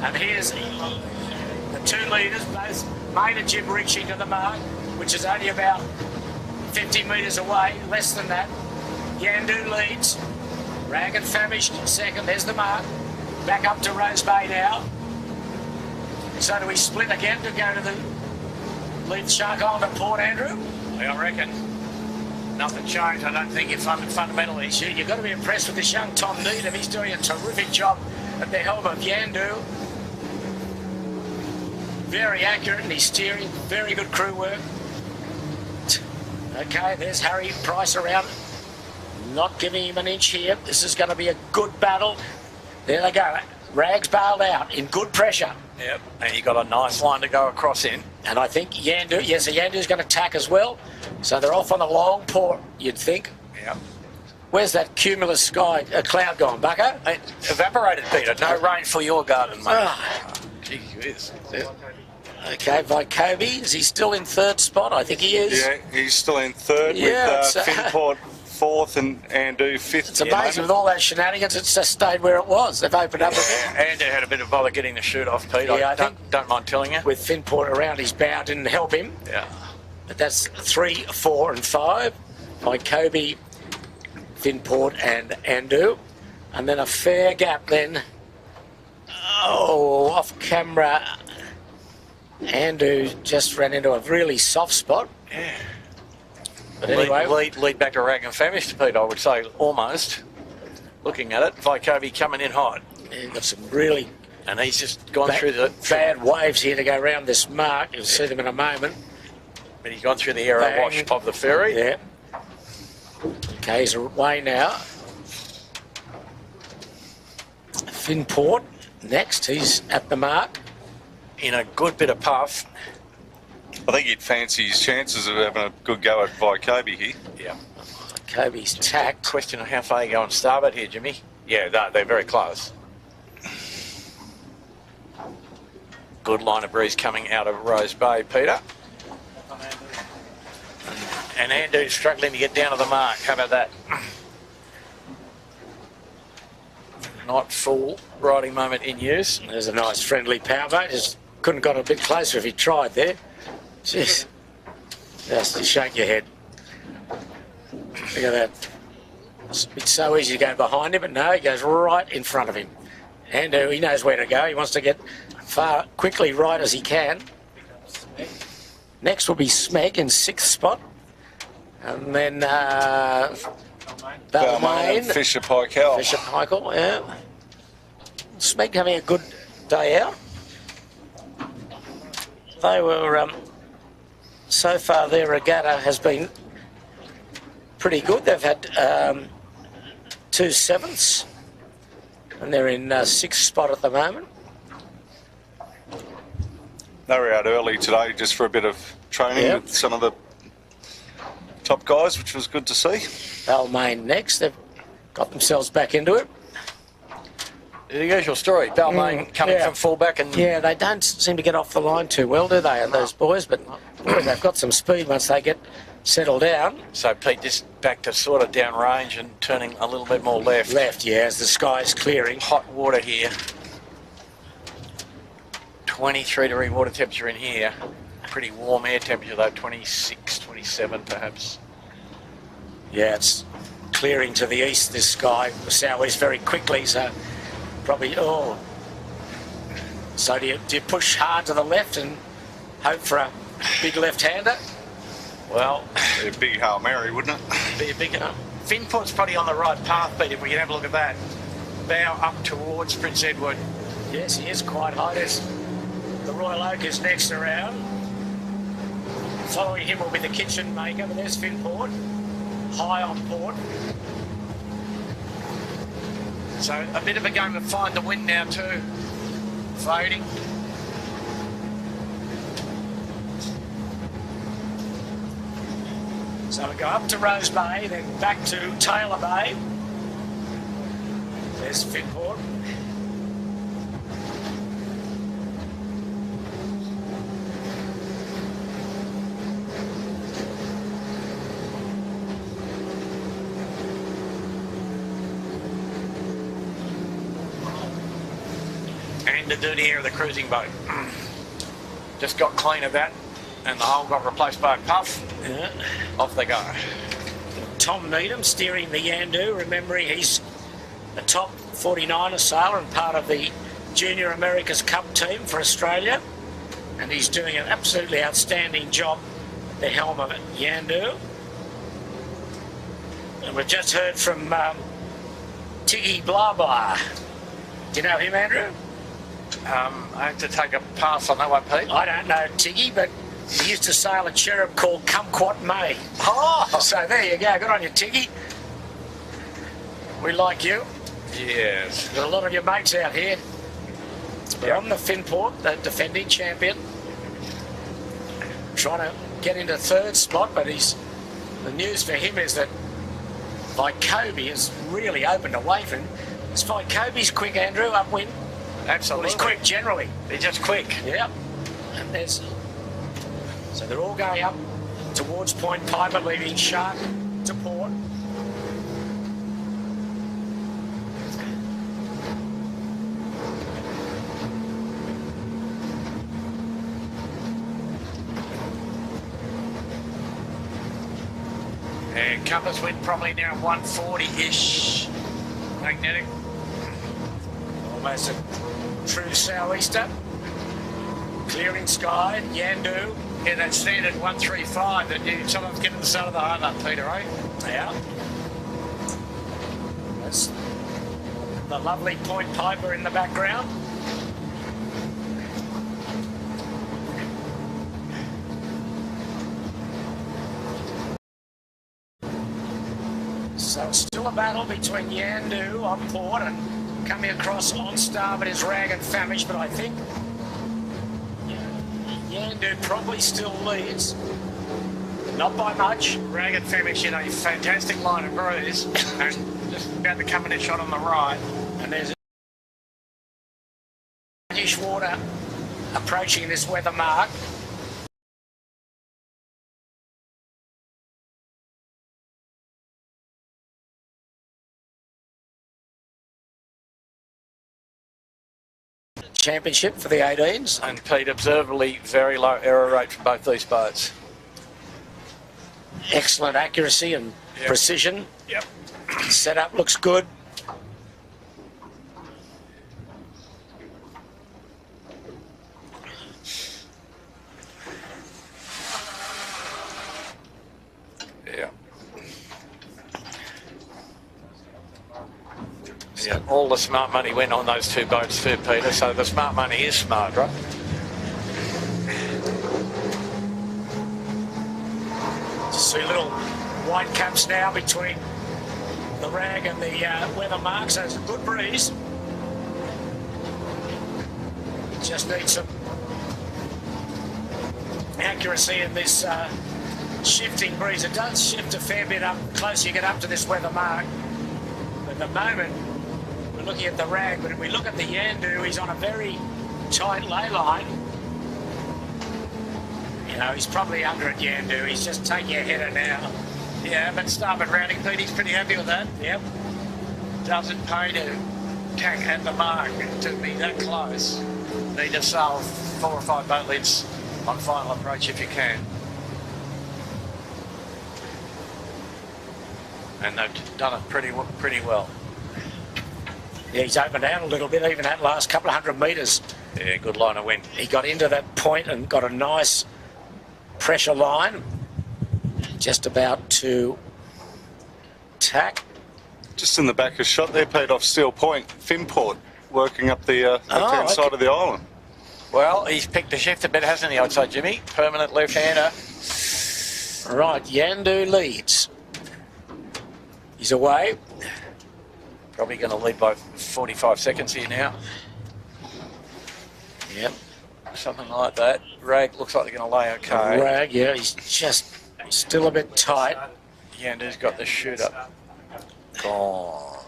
And here's the 2 leaders, both Main and Jim reaching to the mark, which is only about 50 metres away, less than that. Yandu leads. Rag and Famished second, there's the mark. Back up to Rose Bay now. So do we split again to go to the lead Shark Island at Port Andrew? I reckon. Nothing changed, I don't think, fundamentally. You've got to be impressed with this young Tom Needham. He's doing a terrific job at the helm of Yandu. Very accurate in his steering, very good crew work. Okay, there's Harry Price around. Not giving him an inch here. This is going to be a good battle. There they go. Rags bailed out in good pressure. Yep, and you got a nice line to go across in. And I think Yandu, yes, Yandu's going to tack as well. So they're off on a long port, you'd think. Yep. Where's that cumulus sky, cloud gone, Bucko? It evaporated, Peter. No rain for your garden, mate. Ah. Gee whiz. Okay, Vycobi, is he still in 3rd spot? I think he is. Yeah, he's still in 3rd with Finport 4th and Andu 5th. It's amazing with all those shenanigans, it's just stayed where it was. They've opened up again. Andrew had a bit of bother getting the shoot off, Pete. Yeah, I don't mind telling you. With Finport around his bow didn't help him. Yeah. But that's 3, 4 and 5. Vycobi, Finport and Andu. And then a fair gap then. Oh, off camera. Andu just ran into a really soft spot. Yeah. But anyway, lead back to Rag and Famished, Pete, I would say, almost. Looking at it, Vycobi coming in hot. yeah, got some really And he's just gone through the... bad waves here to go around this mark. You'll see them in a moment. But he's gone through the aero Bang. wash of the ferry. Yeah. Okay, he's away now. Finport next. He's at the mark. In a good bit of puff. I think he'd fancy his chances of having a good go at Vycobi here. Yeah. Kobe's tacked. Question of how far you go on starboard here, Jimmy. Yeah, they're very close. Good line of breeze coming out of Rose Bay, Peter. And Andu's struggling to get down to the mark. How about that? Not full riding moment in use. There's a nice friendly powerboat. Just couldn't have got a bit closer if he tried there. Jeez. Just to shake your head. Look at that. It's so easy to go behind him, but no, he goes right in front of him. And he knows where to go. He wants to get far quickly right as he can. Next will be Smeg in 6th spot. And then Balmain and Fisher Paykel. Fisher Paykel, yeah. Smeg having a good day out. They were, so far their regatta has been pretty good. They've had 2 7ths and they're in 6th spot at the moment. They were out early today just for a bit of training Yep. with some of the top guys, which was good to see. Balmain next. They've got themselves back into it. The usual story. Balmain coming yeah. from fullback and Yeah, they don't seem to get off the line too well, do they, those boys? But boy, they've got some speed once they get settled down. so Pete just back to sort of down range and turning a little bit more left. Left, yeah, as the sky's clearing. Hot water here. 23 degree water temperature in here. Pretty warm air temperature though, 26, 27 perhaps. Yeah, it's clearing to the east, this sky, the southeast very quickly, so probably, So do you push hard to the left and hope for a big left-hander? Well, Be a big Hail Mary, wouldn't it? be a big enough. Finport's probably on the right path, Pete, if we can have a look at that. Bow up towards Prince Edward. Yes, he is quite high. There's the Royal Oak is next around. Following him will be the Kitchen Maker, but there's Finport, high on port. So a bit of a game to find the wind now too. Fading. So we go up to Rose Bay, then back to Taylor Bay. There's Finport. And the dirty air of the cruising boat. Just got clean of that and the hull got replaced by a puff. Yeah. Off they go. Tom Needham steering the Yandu. Remembering he's a top 49er sailor and part of the Junior America's Cup team for Australia. And he's doing an absolutely outstanding job at the helm of it, Yandu. And we've just heard from Tiggy Blabla. Do you know him, Andrew? I have to take a pass on that one, Pete. I don't know Tiggy, but he used to sail a cherub called Kumquat May. Oh! So there you go. Good on you, Tiggy. We like you. Yes. Got a lot of your mates out here. We're on the Finport, the defending champion. Trying to get into third spot, but the news for him is that Vycobi has really opened away from him. Is Vycobi's quick, Andrew, upwind? Absolutely. Well, he's quick generally. They're just quick. Yeah. And so they're all going up towards Point Piper, leaving Shark to port. And compass wind probably now 140-ish. Magnetic. Almost a true sou'easter. Clearing sky, Yandu. Yeah, that standard 135 that you sometimes get at the start of the harbour, Peter, eh? Yeah. That's the lovely Point Piper in the background. So it's still a battle between Yandu on port and coming across on starboard is Rag and Famish, but I think Yandu probably still leads. Not by much. Rag and Famish in a fantastic line of breeze and just about to come in a shot on the right. And there's British water approaching this weather mark. Championship for the 18s. And Pete, observably very low error rate for both these boats. Excellent accuracy and precision. Yep. Setup looks good. Yeah. Yeah, all the smart money went on those two boats too, Peter, so the smart money is smart, right? See little white caps now between the Rag and the weather mark, so it's a good breeze. Just need some accuracy in this shifting breeze. It does shift a fair bit up closer you get up to this weather mark. But at the moment, we're looking at the rag, but if we look at the Yandu, he's on a very tight lay line. You know, he's probably under at Yandu. He's just taking a header now. Yeah, but starboard rounding, Pete, he's pretty happy with that. Yep. Doesn't pay to tack at the mark to be that close. Need to sail 4 or 5 boat lengths on final approach if you can. And they've done it pretty well. Yeah, he's opened out a little bit, even that last couple of 100 metres. Yeah, good line of wind. He got into that point and got a nice pressure line. Just about to tack. Just in the back of shot there, Pete, off Steel Point, Finport, working up the left-hand side of the island. Well, he's picked a shift a bit, hasn't he, outside Jimmy? Permanent left-hander. Right, Yandu leads. He's away. Probably going to lead by 45 seconds here now. Yep. Something like that. Rag looks like they're going to lay okay. Rag, yeah, he's just still a bit tight. Yandu's got the shooter. Gone.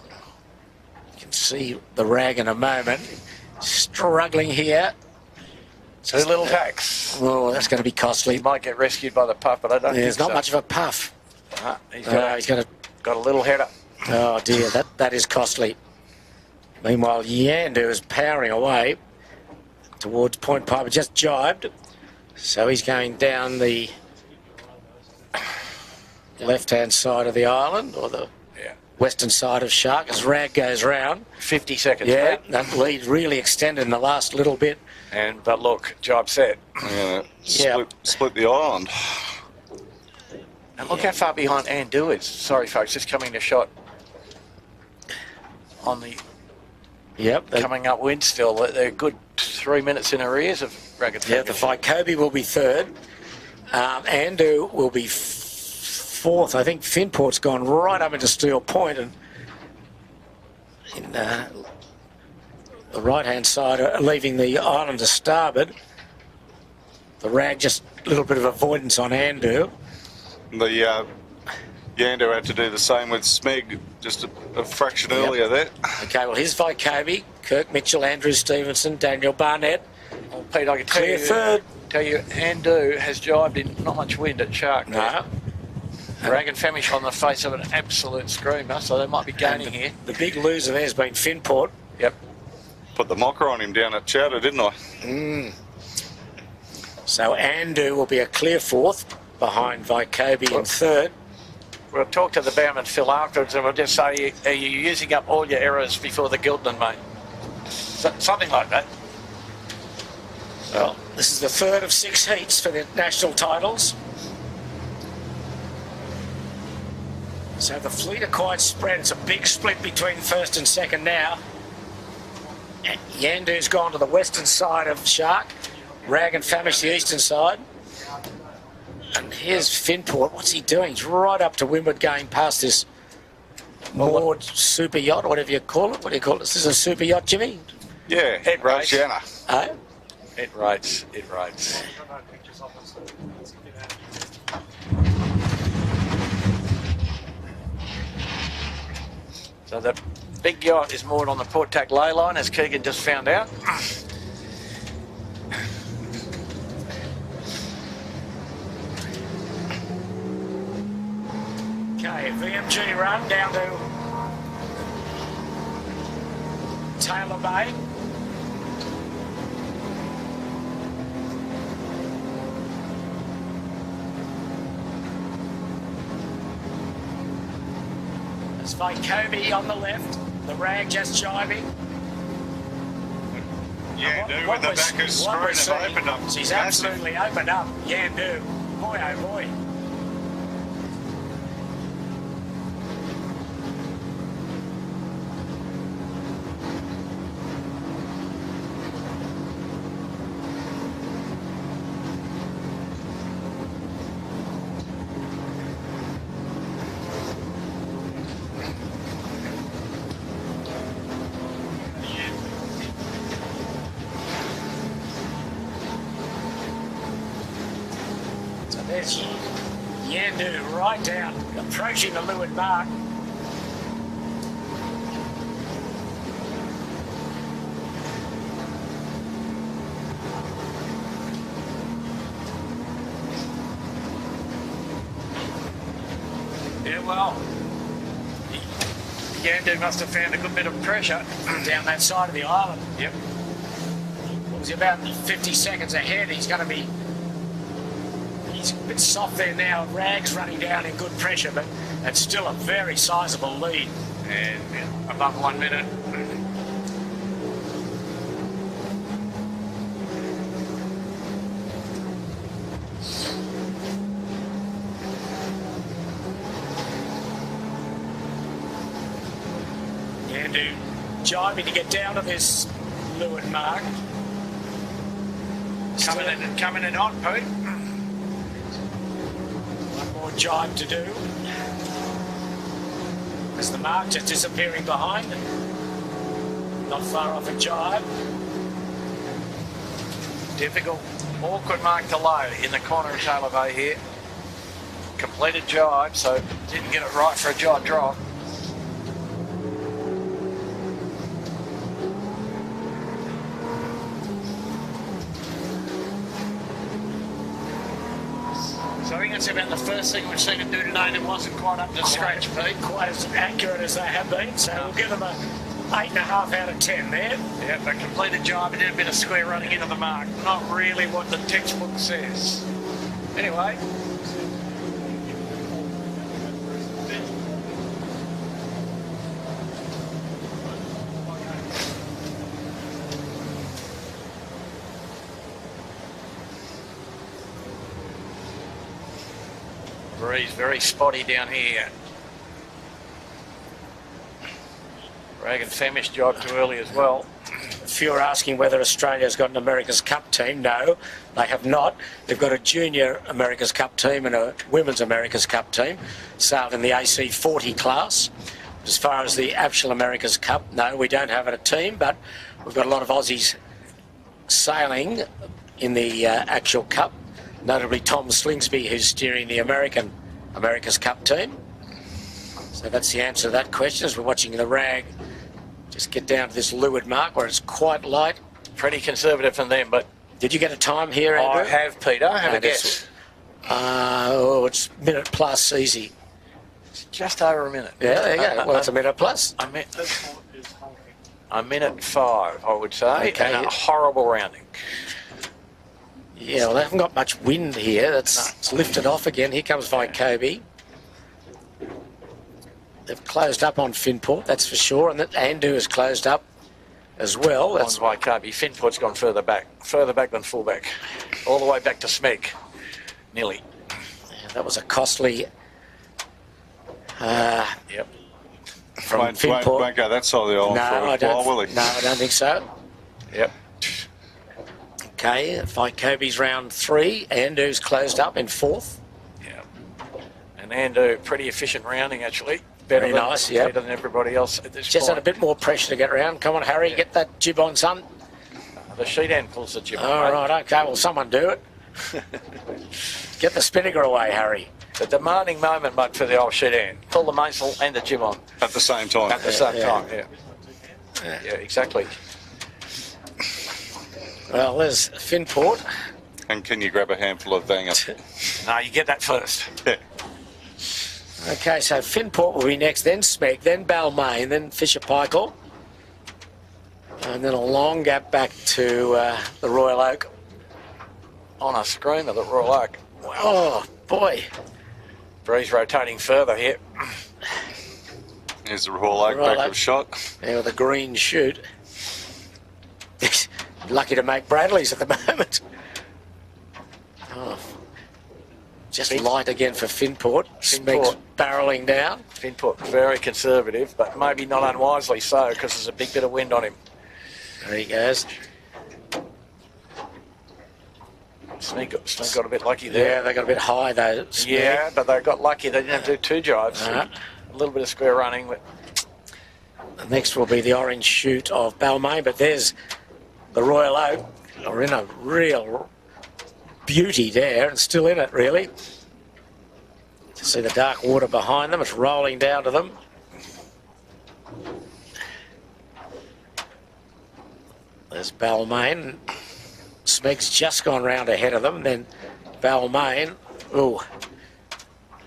You can see the rag in a moment. Struggling here. 2 little tacks. Oh, that's going to be costly. He might get rescued by the puff, but I don't think There's not so. much of a puff. He's got a little header. Oh dear, that is costly. Meanwhile, Yandu is powering away towards Point Piper, just jibed. So he's going down the left-hand side of the island, or the western side of Shark, as Rag goes round. 50 seconds. Yeah, mate. that lead really extended in the last little bit. But look, jibe set. Yeah, split the island. And look how far behind Yandu is. Sorry, folks, just coming to shot on the coming upwind still. They're a good 3 minutes in arrears of Ragged. Yeah, the Vycobi will be third. Yandu will be fourth. I think Finport's gone right up into Steel Point, and in the right-hand side, leaving the island to starboard. The Rag just a little bit of avoidance on Yandu. The Yandu had to do the same with Smeg just a fraction earlier there. Okay, well, here's Vycobi, Kirk Mitchell, Andrew Stevenson, Daniel Barnett. Well, Pete, I can Clear third. Tell you, Yandu has jibed in not much wind at Shark. No. Rag and Famish on the face of an absolute screamer, so they might be gaining here. The big loser there has been Finport. Yep. Put the mocker on him down at Chowder, didn't I? So Yandu will be a clear fourth behind Vycobi in third. We'll talk to the bowman Phil afterwards, and we'll just say, are you using up all your errors before the Gildan, mate? Something like that. Well, this is the third of 6 heats for the national titles. So the fleet are quite spread. It's a big split between first and second now. Yandu's gone to the western side of Shark. Rag and Famish the eastern side. And here's Finport. What's he doing? He's right up to windward, going past this moored super yacht, whatever you call it. What do you call it? This is a super yacht, Jimmy? Yeah, It rates. Oceana. Oh? It rates. It rates. So the big yacht is moored on the port tack ley line, as Keegan just found out. Okay, VMG run down to Taylor Bay. There's Vycobi on the left, the Rag just jibing. Yandu with the back of screen have opened up. She's absolutely opened up. Yandu. Boy, oh boy. There's Yandu right down, approaching the leeward mark. Yeah, well, Yandu must have found a good bit of pressure Down that side of the island. Yep. He's about 50 seconds ahead. He's going to be... He's a bit soft there now. Rag's running down in good pressure, but it's still a very sizable lead. And above 1 minute. Yandu jibing to get down to this leeward mark. Coming in on, Pete. One more jibe to do. As the mark just disappearing behind. Not far off a jibe. Difficult, awkward mark to low in the corner of Taylor Bay here. Completed jibe, so didn't get it right for a jibe drop. So I think that's about the first thing we've seen him do today that wasn't quite up to scratch, Pete. Quite as accurate as they have been. So we'll give them a 8.5 out of 10 there. Yeah, but completed jibe and did a bit of square running into the mark. Not really what the textbook says. Anyway. Breeze very spotty down here. Reagan Femish job too early as well. If you're asking whether Australia's got an America's Cup team, no, they have not. They've got a junior America's Cup team and a women's America's Cup team, sailed in the AC40 class. As far as the actual America's Cup, no, we don't have a team, but we've got a lot of Aussies sailing in the actual Cup, notably Tom Slingsby, who's steering the America's Cup team. So that's the answer to that question, as we're watching the Rag just get down to this leeward mark where it's quite light. Pretty conservative from them, but... Did you get a time here, Andrew? I have, Peter. Have a guess. It's minute plus easy. It's just over a minute. Yeah, there you go. Well, it's a minute plus. A minute 5, I would say, Okay. and a horrible rounding. Yeah, well, they haven't got much wind here. It's lifted off again. Here comes Vycobi. They've closed up on Finport, that's for sure, and that Andu has closed up as well. That's On Vycobi. Finport's gone further back than fullback, all the way back to Smeg, nearly. Yeah, that was a costly. Yep. From Won't Finport. go that side of the island No, for a I don't. while, will he? No, I don't think so. Yep. Okay, Vycobi's round 3. Andu's closed up in 4th. Yep. And Andu, pretty efficient rounding actually. Very nice, yeah. Better than everybody else at this Just point. had a bit more pressure to get around. Come on, Harry, get that jib on, son. The sheet end pulls the jib on. All mate. right, okay, well, someone do it. Get the spinnaker away, Harry. It's a demanding moment, mate, for the old sheet end. Pull the mainsail and the jib on At the same time. at the same yeah. time. Yeah, exactly. Well, there's Finport. And can you grab a handful of Vanger? No, you get that first. Yeah. Okay, so Finport will be next, then Smeg, then Balmain, then Fisher Paykel. And then a long gap back to the Royal Oak. On a screamer, the Royal Oak. Wow. Oh, boy. Breeze rotating further here. Here's the Royal Oak Royal back Oak. of shot. There with a green chute. Lucky to make Bradley's at the moment. Oh. Just light again for Finport. Smeg's barrelling down. Finport very conservative, but maybe not unwisely so, because there's a big bit of wind on him. There he goes. Smeg got a bit lucky there. Yeah, they got a bit high though. Smeg. Yeah, but they got lucky. They didn't have to do 2 jibes. Uh-huh. A little bit of square running. But Next will be the orange chute of Balmain, but there's the Royal Oak. Are in a real beauty there and still in it, really. You see the dark water behind them. It's rolling down to them. There's Balmain. Smeg's just gone round ahead of them. Then Balmain. Ooh,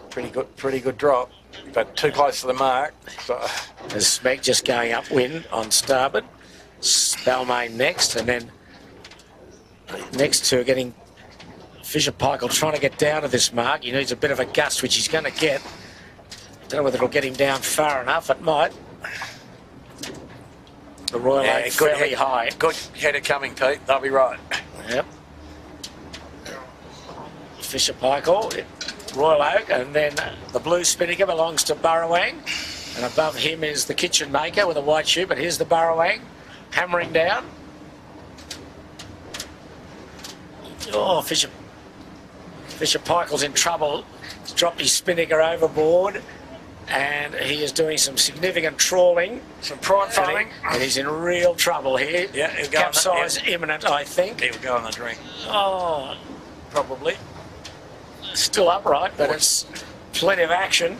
Pretty good drop, but too close to the mark. So. There's Smeg just going upwind on starboard. Balmain next, and then next to getting Fisher Paykel trying to get down to this mark. He needs a bit of a gust, which he's going to get. Don't know whether it'll get him down far enough. It might. The Royal Oak fairly high. Good header coming, Pete. They'll be right. Yep. Fisher Paykel, Royal Oak, and then the blue spinnaker belongs to Burrowang. And above him is the Kitchen Maker with a white shoe, but here's the Burrowang hammering down. Oh, Fisher Paykel's in trouble. He's dropped his spinnaker overboard, and he is doing some significant trawling. Some pride fighting. And he's in real trouble here. Yeah, he'll go capsize imminent, I think. He'll go on the drink. Oh, probably. Still upright, but it's plenty of action.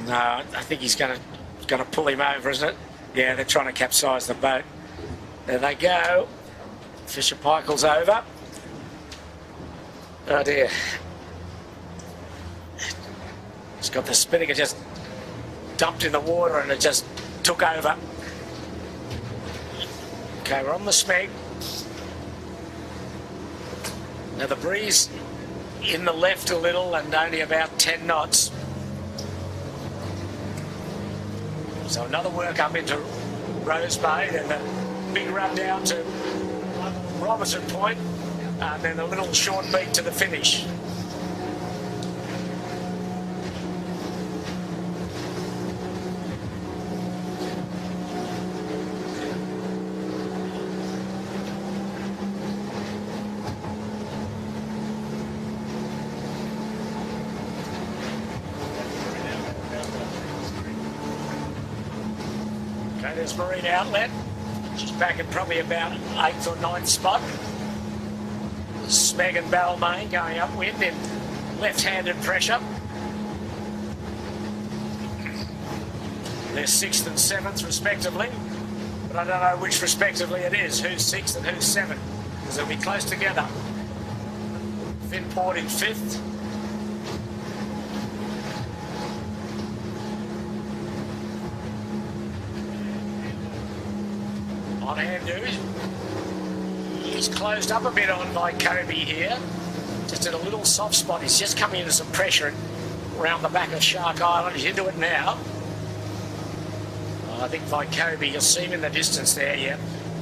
No, I think he's going to pull him over, isn't it? Yeah, they're trying to capsize the boat. There they go. Fisher Paykel's over. Oh dear. He's got the spinnaker just dumped in the water and it just took over. Okay, we're on the Smeg. Now the breeze in the left a little and only about 10 knots. So another work up into Rose Bay, then the big run down to Robertson Point, and then a little short beat to the finish. Okay, there's Marine Outlet. She's back at probably about 8th or 9th spot. Smeg and Balmain going upwind in left-handed pressure. They're 6th and 7th respectively, but I don't know which respectively it is, who's 6th and who's 7th, because they'll be close together. Finport in 5th. On Andu, he's closed up a bit on by Kobe here, just in a little soft spot. He's just coming into some pressure around the back of Shark Island. He's into it now. I think by Kobe, you'll see him in the distance there, yeah.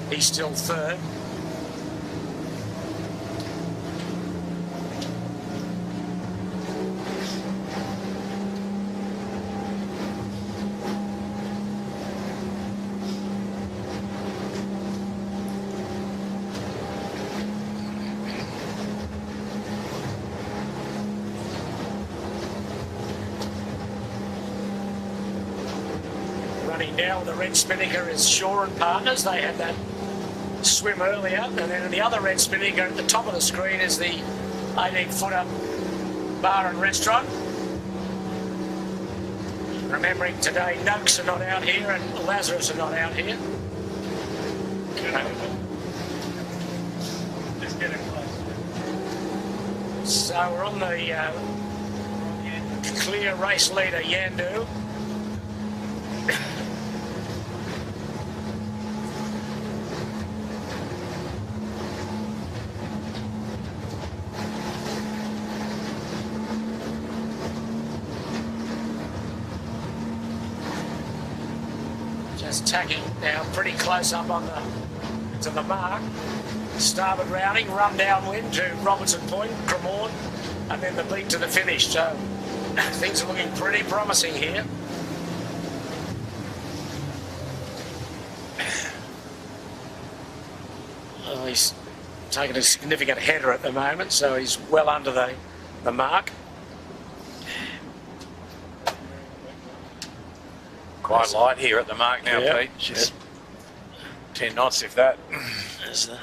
He's still 3rd. Now the red spinnaker is Shaw and Partners. They had that swim earlier, and then the other red spinnaker at the top of the screen is the 18-footer bar and restaurant. Remembering today, Noakes are not out here and Lazarus are not out here. So we're on the clear race leader, Yandu. Just tacking now, pretty close up on to the mark. Starboard rounding, run downwind to Robertson Point, Cremorne, and then the beat to the finish. So things are looking pretty promising here. Oh, he's taking a significant header at the moment, so he's well under the mark. Quite light here at the mark now, yep. Pete. Just 10 knots, if that. There's the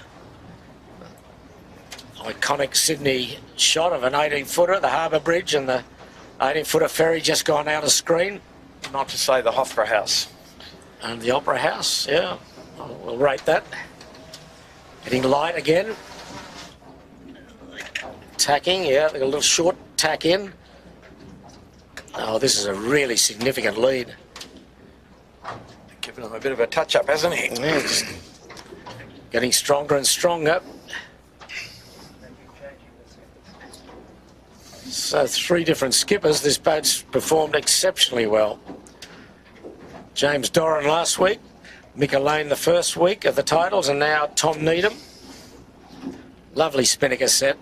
iconic Sydney shot of an 18-footer, the Harbour Bridge, and the 18-footer ferry just gone out of screen. Not to say the Opera House. And the Opera House, yeah, we'll rate that. Getting light again. Tacking, yeah, a little short tack in. Oh, this is a really significant lead. Giving him a bit of a touch-up, hasn't he? Yeah, just getting stronger and stronger. So 3 different skippers. This boat's performed exceptionally well. James Doran last week, Mika Lane the first week of the titles, and now Tom Needham. Lovely spinnaker set.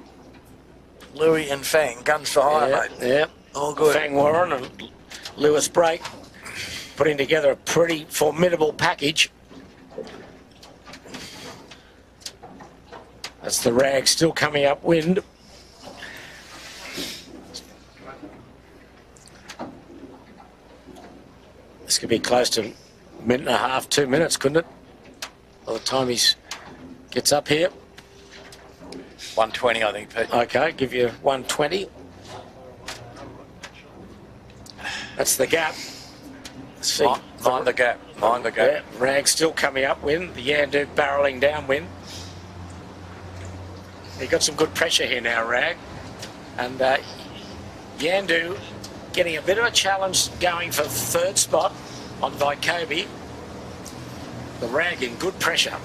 Louis and Fang, guns for hire, Yeah, mate. yeah. All good. Fang Warren and Lewis Brake putting together a pretty formidable package. That's the rag still coming upwind. This could be close to a minute and a half, 2 minutes, couldn't it? By the time he gets up here. 120, I think, Pete. Okay, give you 120. That's the gap. See, Mind the gap. Mind the gap. yeah, rag still coming upwind. The Yandu barrelling downwind. He got some good pressure here now, Rag. And Yandu getting a bit of a challenge going for third spot on Vaikobi. The Rag in good pressure.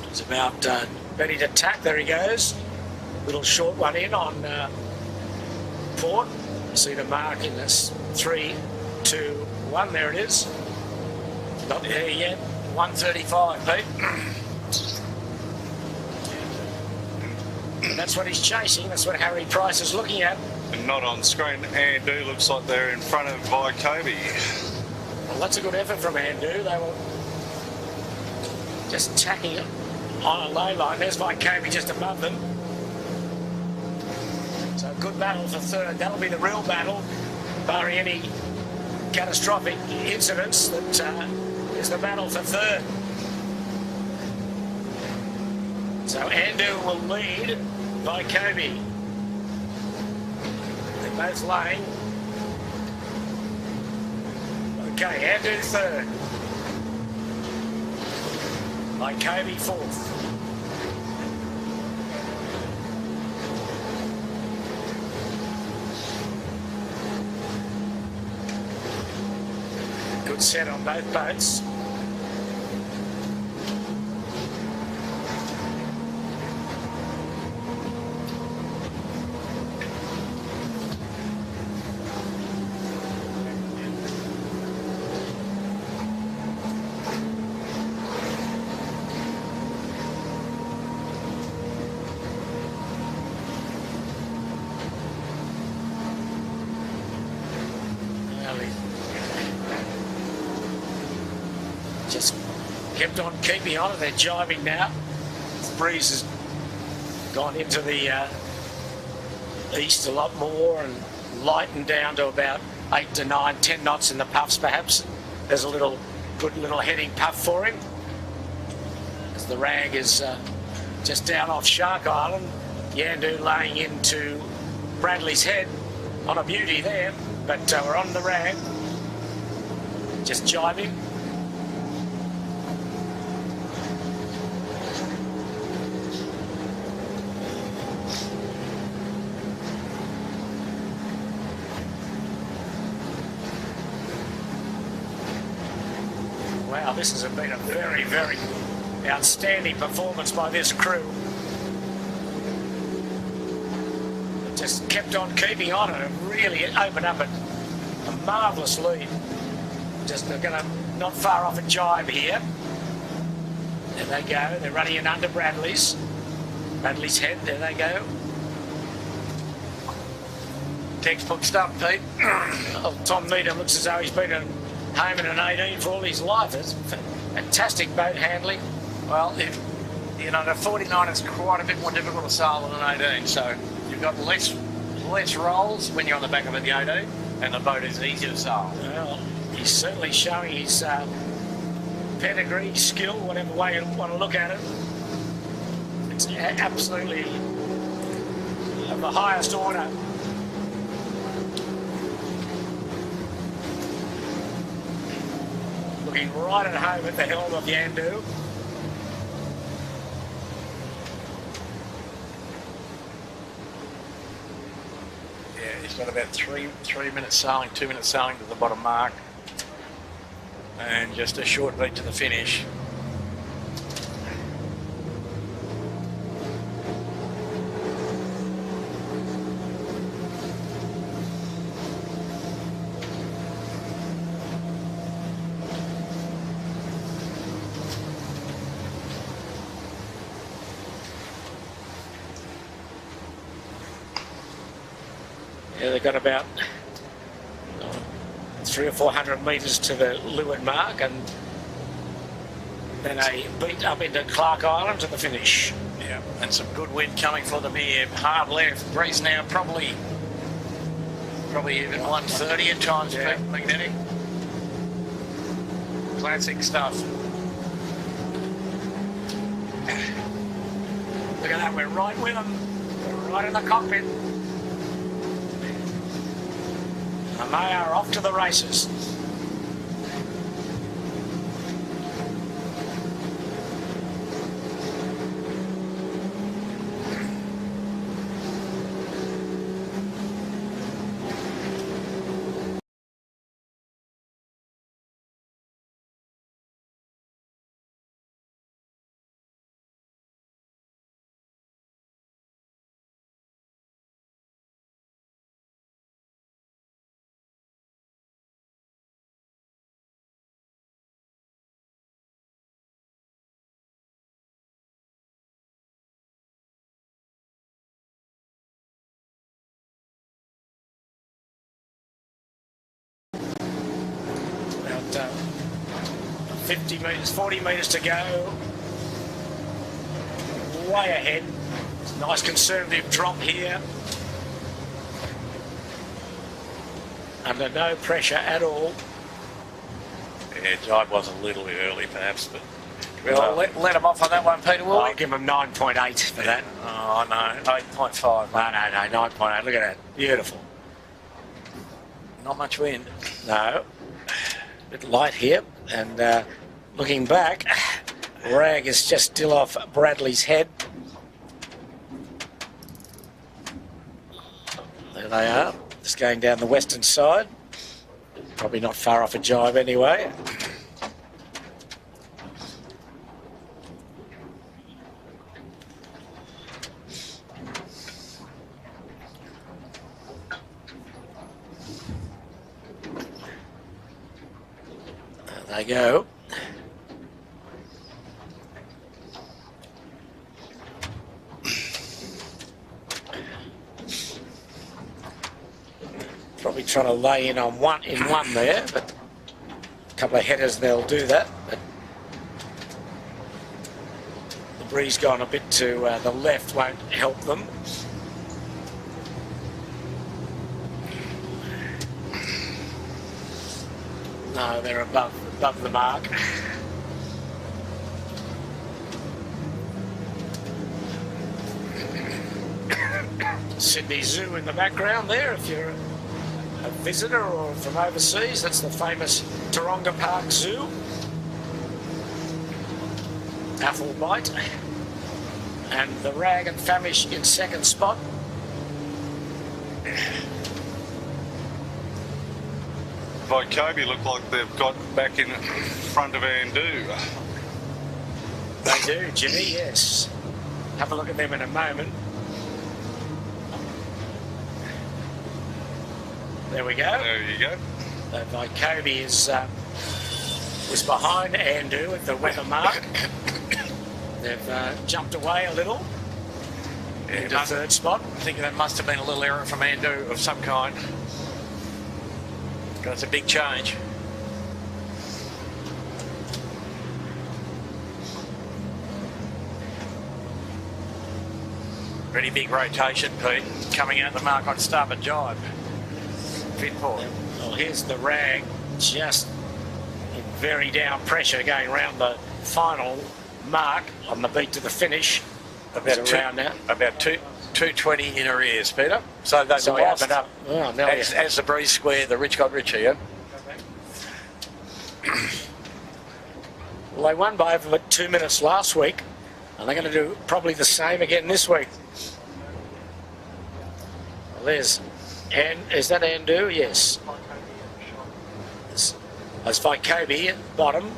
He's about ready to tack. There he goes. Little short one in on port. See the mark in this 3, 2, 1. There it is. Not there yet. 135, Pete. That's what he's chasing. That's what Harry Price is looking at. And not on screen. Andu looks like they're in front of Vaikobi. Well, that's a good effort from Andu. They were just tacking it on a low line. There's Vaikobi just above them. So a good battle for third. That'll be the real battle, barring any catastrophic incidents. That is the battle for third. So Andu will lead Vaikobi. They're both laying. Okay, Andu third. Vaikobi fourth. Good set on both boats. Just kept on keeping on, and they're jibing now. The breeze has gone into the east a lot more and lightened down to about 8 to 9, 10 knots in the puffs perhaps. There's a good little heading puff for him. As the rag is just down off Shark Island. Yandu laying into Bradley's Head on a beauty there, but we're on the rag. Just jibing. Wow, this has been a very, very outstanding performance by this crew. Just kept on keeping on and really opened up a marvellous lead. Just they're going to not far off a jibe here. There they go. They're running in under Bradley's. Bradley's Head. There they go. Textbook stuff, Pete. Oh, Tom Needham looks as though he's been home in an 18 for all his life. It's fantastic boat handling. Well, you know, the 49 is quite a bit more difficult to sail than an 18, so you've got less rolls when you're on the back of the 18, and the boat is easier to sail. Well, he's certainly showing his pedigree, skill, whatever way you want to look at it. It's absolutely of the highest order. Looking right at home at the helm of Yandu. Yeah, he's got about three minutes sailing, 2 minutes sailing to the bottom mark. And just a short beat to the finish. Yeah, they've got about 300 or 400 metres to the leeward mark, and then a beat up into Clark Island to the finish. Yeah, and some good wind coming for them here. Hard left, breeze now probably even 130 at times. Yeah. Magnetic. Classic stuff. Look at that, we're right with them. We're right in the cockpit. And they are off to the races. About 50 metres, 40 metres to go. Way ahead. Nice conservative drop here. Under no pressure at all. Yeah, jibe was a little bit early perhaps, but we'll let him off on that one, Peter, will I'll we? give him 9.8 for that. Oh, no, 8.5. No, 9.8. Look at that. Beautiful. Not much wind. No. A bit light here. And looking back, Rag is just still off Bradley's head. There they are. Just going down the western side. Probably not far off a jibe anyway. There they go. Probably trying to lay in on one there, but a couple of headers they'll do that. But the breeze gone a bit to the left won't help them. No, they're above the mark. Sydney Zoo in the background there, if you're a visitor or from overseas. That's the famous Taronga Park Zoo. Applebite. And the Rag and Famish in second spot. Kobe look like they've got back in front of Andu. They do, Jimmy, yes. Have a look at them in a moment. There we go. There you go. Kobe is was behind Andu at the weather mark. They've jumped away a little into third spot. I think that must have been a little error from Andu of some kind. That's a big change. Pretty big rotation, Pete. Coming out the mark on starboard jibe. Fit port. Well, here's the Rag just in very down pressure going around the final mark on the beat to the finish. About Around now. About 220 in arrears, Peter. So they've So lost opened up. Oh, nearly. as the breeze square, the rich got richer, yeah? Well, they won by over 2 minutes last week, and they're going to do probably the same again this week. Well, there's, and is that Andu? Yes. That's Vykobi at bottom,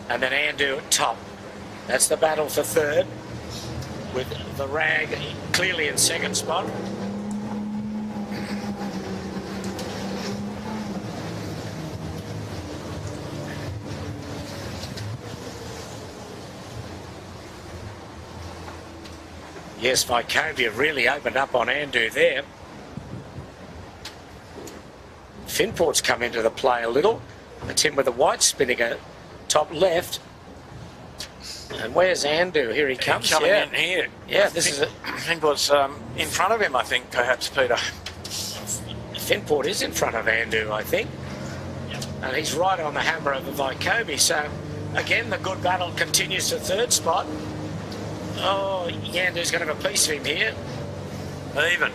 and then Andu at top. That's the battle for third, with the Rag clearly in second spot. Yes, Vykovia really opened up on Andu there. Finport's come into the play a little. It's him with the white spinning at top left. And where's Andu? Here he comes. Coming in here. Yeah, this is it. Finport's in front of him, I think, perhaps, Peter. Finport is in front of Andu, I think. And he's right on the hammer of the Vykobi. So, again, the good battle continues to third spot. Oh, Yandu's going to have a piece of him here. Even.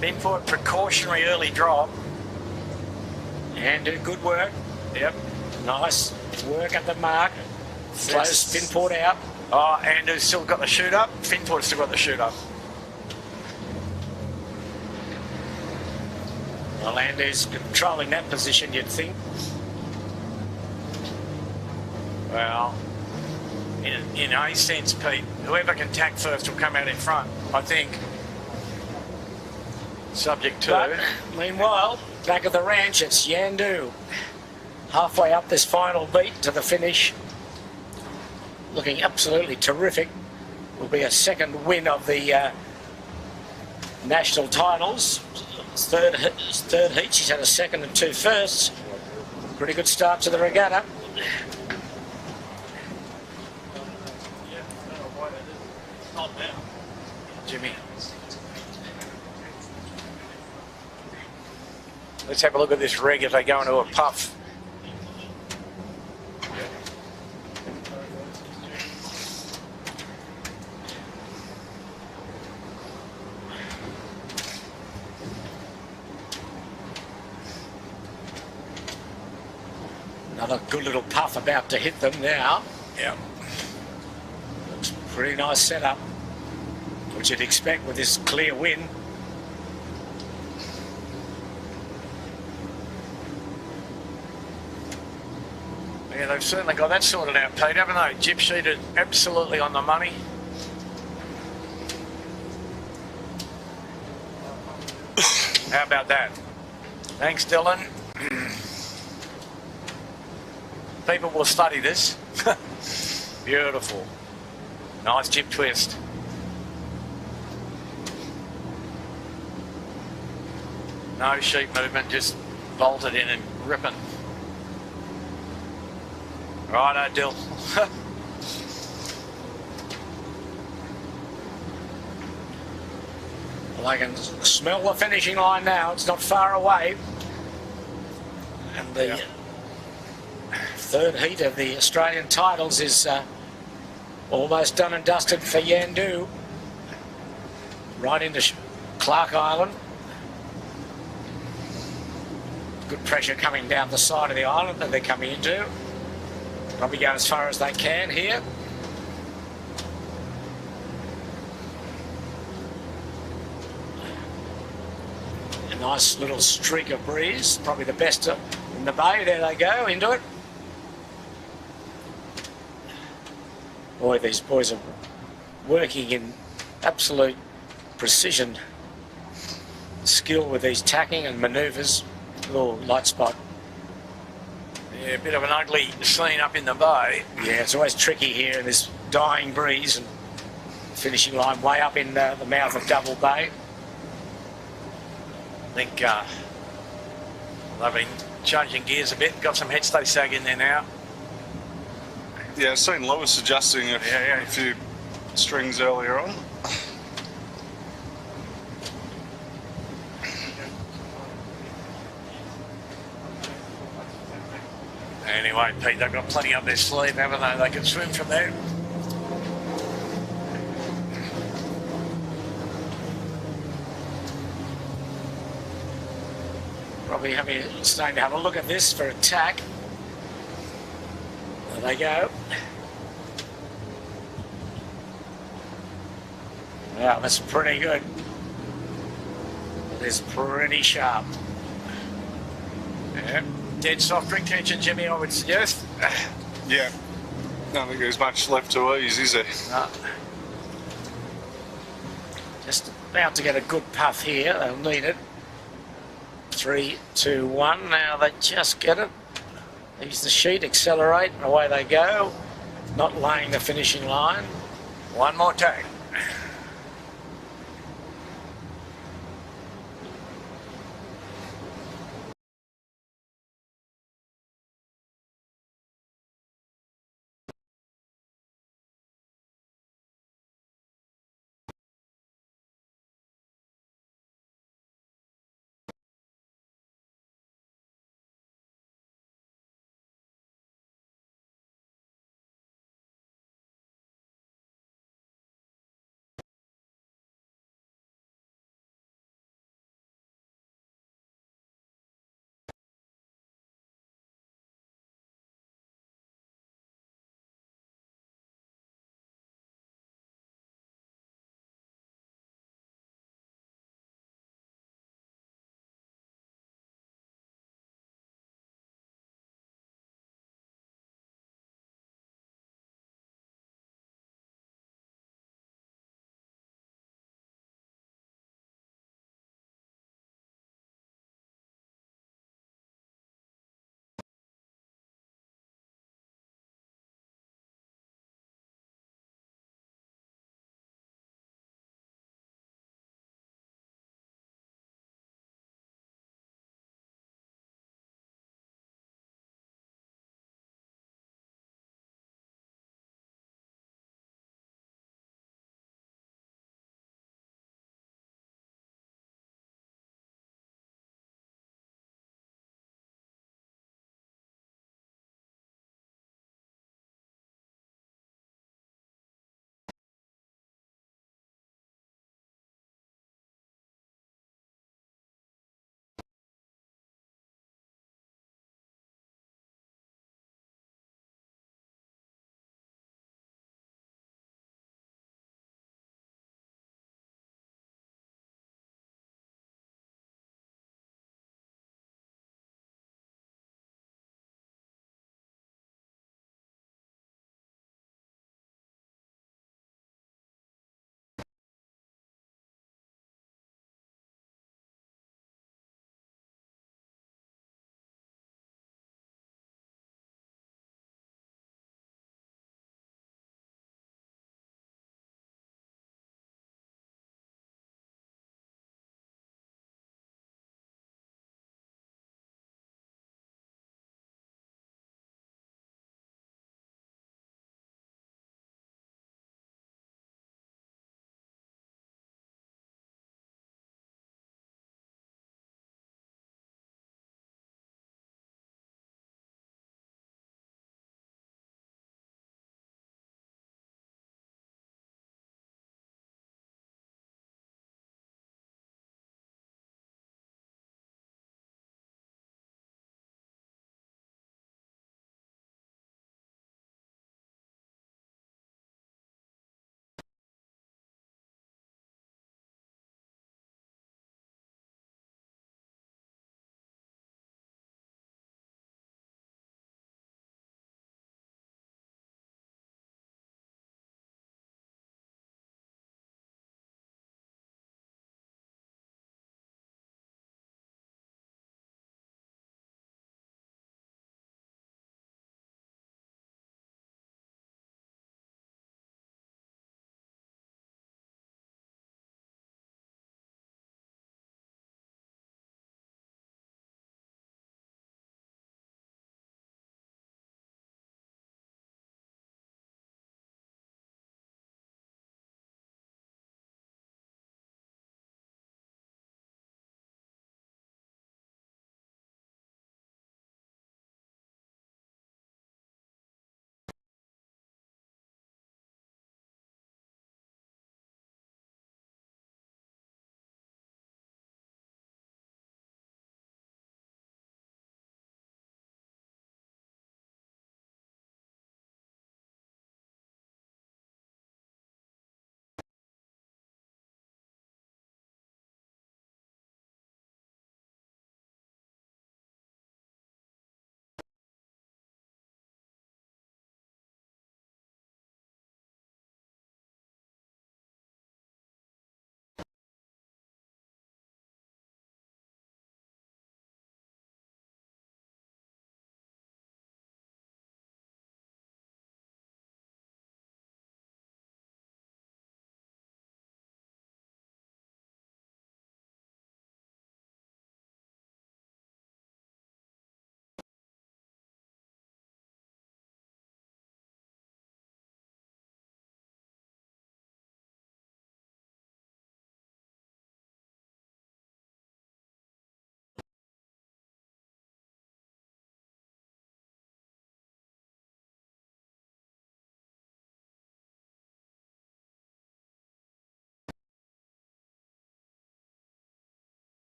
Finport, precautionary early drop. Andu, good work. Yep. Nice work at the mark. Slows Finport out. Oh, Andu's still got the shoot up. Finport's still got the shoot up. Well, Andu's controlling that position, you'd think. Well, in a sense, Pete, whoever can tack first will come out in front, I think. Subject to. But, meanwhile, back at the ranch, it's Yandu. Halfway up this final beat to the finish. Looking absolutely terrific. Will be a second win of the national titles. Third heat, she's had a second and 2 firsts. Pretty good start to the regatta. Jimmy. Let's have a look at this rig as they go into a puff. Another good little puff about to hit them now. Yeah. Looks pretty nice setup, which you'd expect with this clear win. Yeah, they've certainly got that sorted out, Pete, haven't they? Jip sheeted absolutely on the money. How about that? Thanks, Dylan. People will study this. Beautiful. Nice jib twist. No sheep movement, just bolted in and ripping. Righto, Dill. Well, I can smell the finishing line now. It's not far away. And the third heat of the Australian titles is almost done and dusted for Yandu. Right into Clark Island. Good pressure coming down the side of the island that they're coming into. Probably go as far as they can here. A nice little streak of breeze, probably the best in the bay. There they go, into it. Boy, these boys are working in absolute precision, skill with these tacking and manoeuvres. Little light spot. Yeah, a bit of an ugly scene up in the bay. Yeah, it's always tricky here in this dying breeze, and finishing line way up in the mouth of Double Bay. I think they've been changing gears a bit. Got some headstay sag in there now. Yeah, I've seen Lewis adjusting a few strings earlier on. Anyway, Pete, they've got plenty up their sleeve, haven't they? They can swim from there. Probably starting to have a look at this for attack. There they go. Yeah, that's pretty good. It is pretty sharp. Yeah. Dead soft drink tension, Jimmy, I would suggest. Yeah. I don't think there's much left to ease, is there? No. Just about to get a good puff here. They'll need it. 3, 2, 1. Now they just get it. Use the sheet, accelerate, and away they go. Not laying the finishing line. One more take.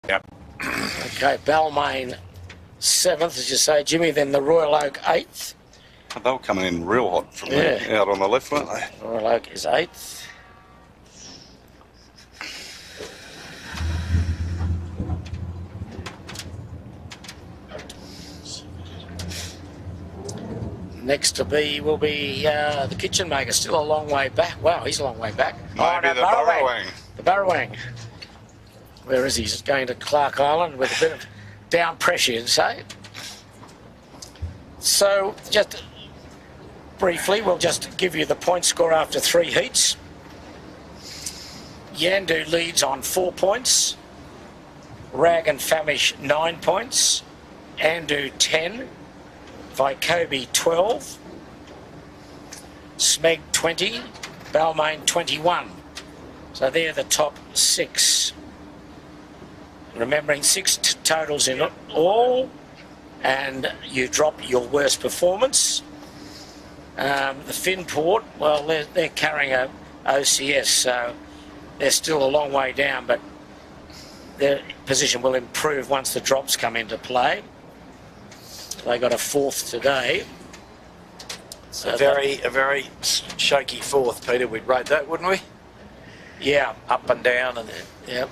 Yep. Okay, Balmain 7th, as you say, Jimmy. Then the Royal Oak 8th. They were coming in real hot from out on the left, weren't they? Royal Oak is 8th. Next to be will be the Kitchen Maker, still a long way back. Wow, he's a long way back. Maybe the Burrowang. The Burrowang. Where is he? He's going to Clark Island with a bit of down pressure, you'd say. So, just briefly, we'll just give you the point score after 3 heats. Yandu leads on 4 points. Rag and Famish 9 points. Andu 10. Vycobi 12. Smeg 20. Balmain 21. So they're the top 6. Remembering 6 totals in all, and you drop your worst performance. The Finport, well, they're carrying a OCS, so they're still a long way down, but their position will improve once the drops come into play. They got a 4th today. So a very shaky 4th, Peter. We'd rate that, wouldn't we? Yeah, Up and down, and yeah.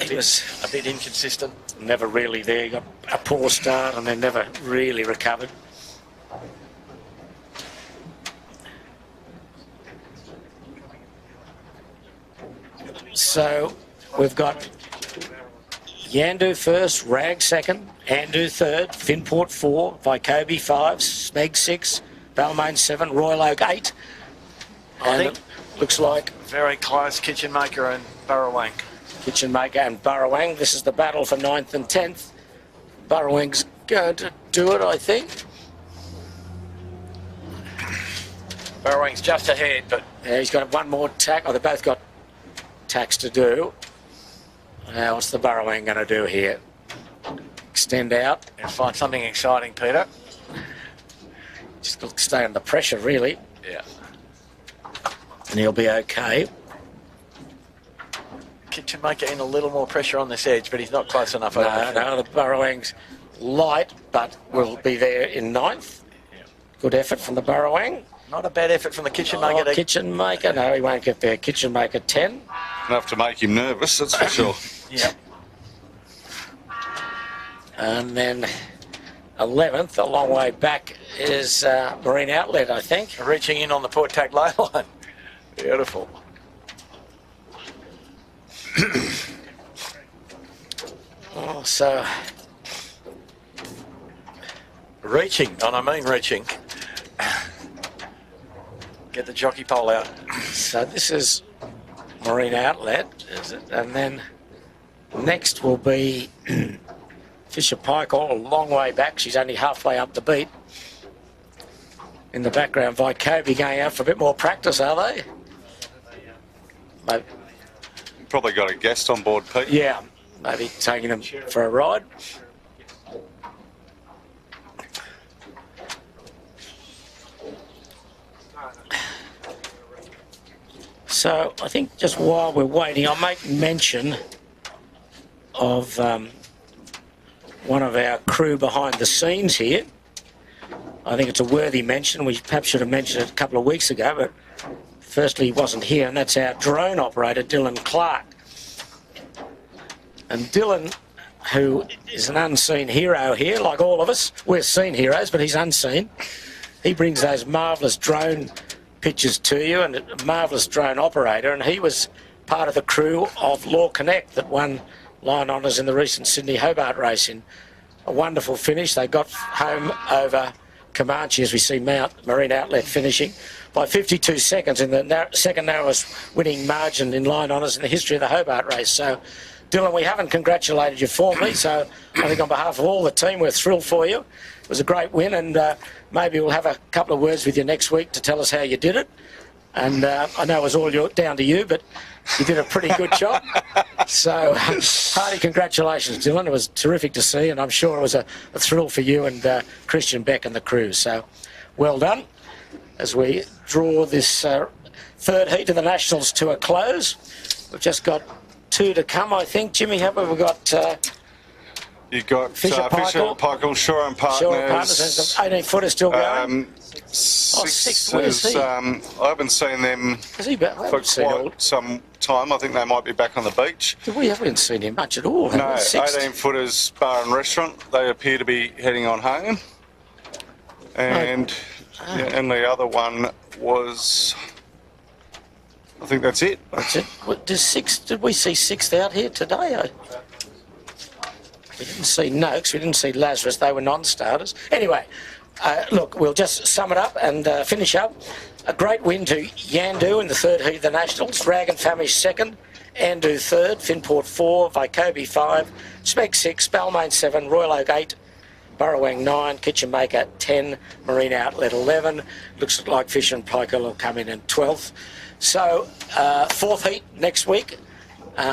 He was a bit inconsistent. never really there. He got a poor start and then never really recovered. So we've got Yandu first, Rag second, Andu third, Finport 4, Vycobi 5, Smeg 6, Balmain 7, Royal Oak 8. I And think it looks like very close, Kitchen Maker and Burrowang. Kitchen Maker and Burrowang. This is the battle for 9th and 10th. Burrowang's going to do it, I think. Burrowang's just ahead, but Yeah, he's got one more tack. Oh, they both got tacks to do. Now, what's the Burrowang going to do here? Extend out. and find something exciting, Peter. Just got to stay under pressure, really, Yeah. and he'll be okay. Kitchen Maker in a little more pressure on this edge, but he's not close enough. No, the Burrowang's light, but will be there in 9th. Good effort from the Burrowang. Not a bad effort from the Kitchen Maker. Oh, Kitchen Maker, no, he won't get there. Kitchen Maker 10. Enough to make him nervous, that's for sure. Yeah. And then 11th, a long way back, is Marine Outlet, I think. Reaching in on the Port Tack lay line. Beautiful. Oh, so Reaching, and I mean reaching. Get the jockey pole out. so this is Marine Outlet, is it? And then next will be Fisher Pike, all a long way back. She's only halfway up the beat. In the background, Vycobi going out for a bit more practice, are they? Maybe, Probably got a guest on board, Pete. yeah, maybe taking them for a ride. So I think just while we're waiting, I'll make mention of one of our crew behind the scenes here. I think it's a worthy mention. We perhaps should have mentioned it a couple of weeks ago, but firstly he wasn't here, and that's our drone operator, Dylan Clark. And Dylan, who is an unseen hero here, like all of us, we're seen heroes, but he's unseen. He brings those marvellous drone pictures to you, and a marvellous drone operator, and he was part of the crew of Law Connect that won line honours in the recent Sydney Hobart race in a wonderful finish. They got home over Comanche, as we see Marine Outlet finishing by 52 seconds in the second narrowest winning margin in line honours in the history of the Hobart race. So, Dylan, we haven't congratulated you formally, so I think on behalf of all the team, we're thrilled for you. It was a great win, and maybe we'll have a couple of words with you next week to tell us how you did it. And I know it was all down to you, but you did a pretty good job. So, hearty congratulations, Dylan. It was terrific to see, and I'm sure it was a thrill for you and Christian Beck and the crew. So, well done as we draw this third heat of the Nationals to a close. We've just got 2 to come, I think. Jimmy, how have we got? You've got Fisher Paykel, Shaw and Partners. Shaw and Partners, 18 footer still going. Six where's he? I haven't seen them Is he back? I for haven't seen all. quite some time. I think they might be back on the beach. We haven't seen him much at all. No, Sixth. 18 footers bar and restaurant. They appear to be heading on home. And and the other one was, I think that's it. That's it. Did we see 6th out here today? We didn't see Noakes, we didn't see Lazarus, they were non-starters. Anyway, look, we'll just sum it up and finish up. A great win to Yandu in the 3rd heat of the Nationals, Rag and Famish 2nd, Andu 3rd, Finport 4, Vycobi 5, Spec 6, Balmain 7, Royal Oak 8, Burrowang 9, Kitchen Maker 10, Marine Outlet 11. Looks like Fisher and Paykel will come in 12th. So, 4th heat next week.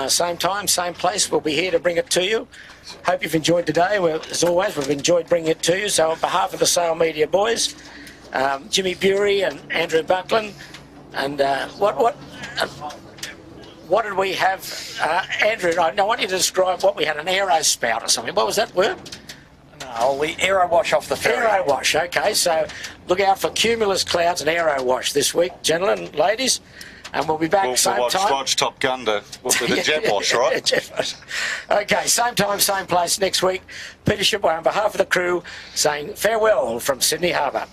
Same time, same place. We'll be here to bring it to you. Hope you've enjoyed today. As always, we've enjoyed bringing it to you. So on behalf of the Sale Media boys, Jimmy Bury and Andrew Buckland, and what did we have? Andrew, I want you to describe what we had, an aero spout or something. What was that word? No, we aero wash off the ferry. Aero wash, okay. So look out for cumulus clouds and aero wash this week, gentlemen, ladies. And we'll be back same time. Watch Top Gun with the jet wash, right? Jet wash. Okay, same time, same place next week. Peter Shipway on behalf of the crew saying farewell from Sydney Harbour.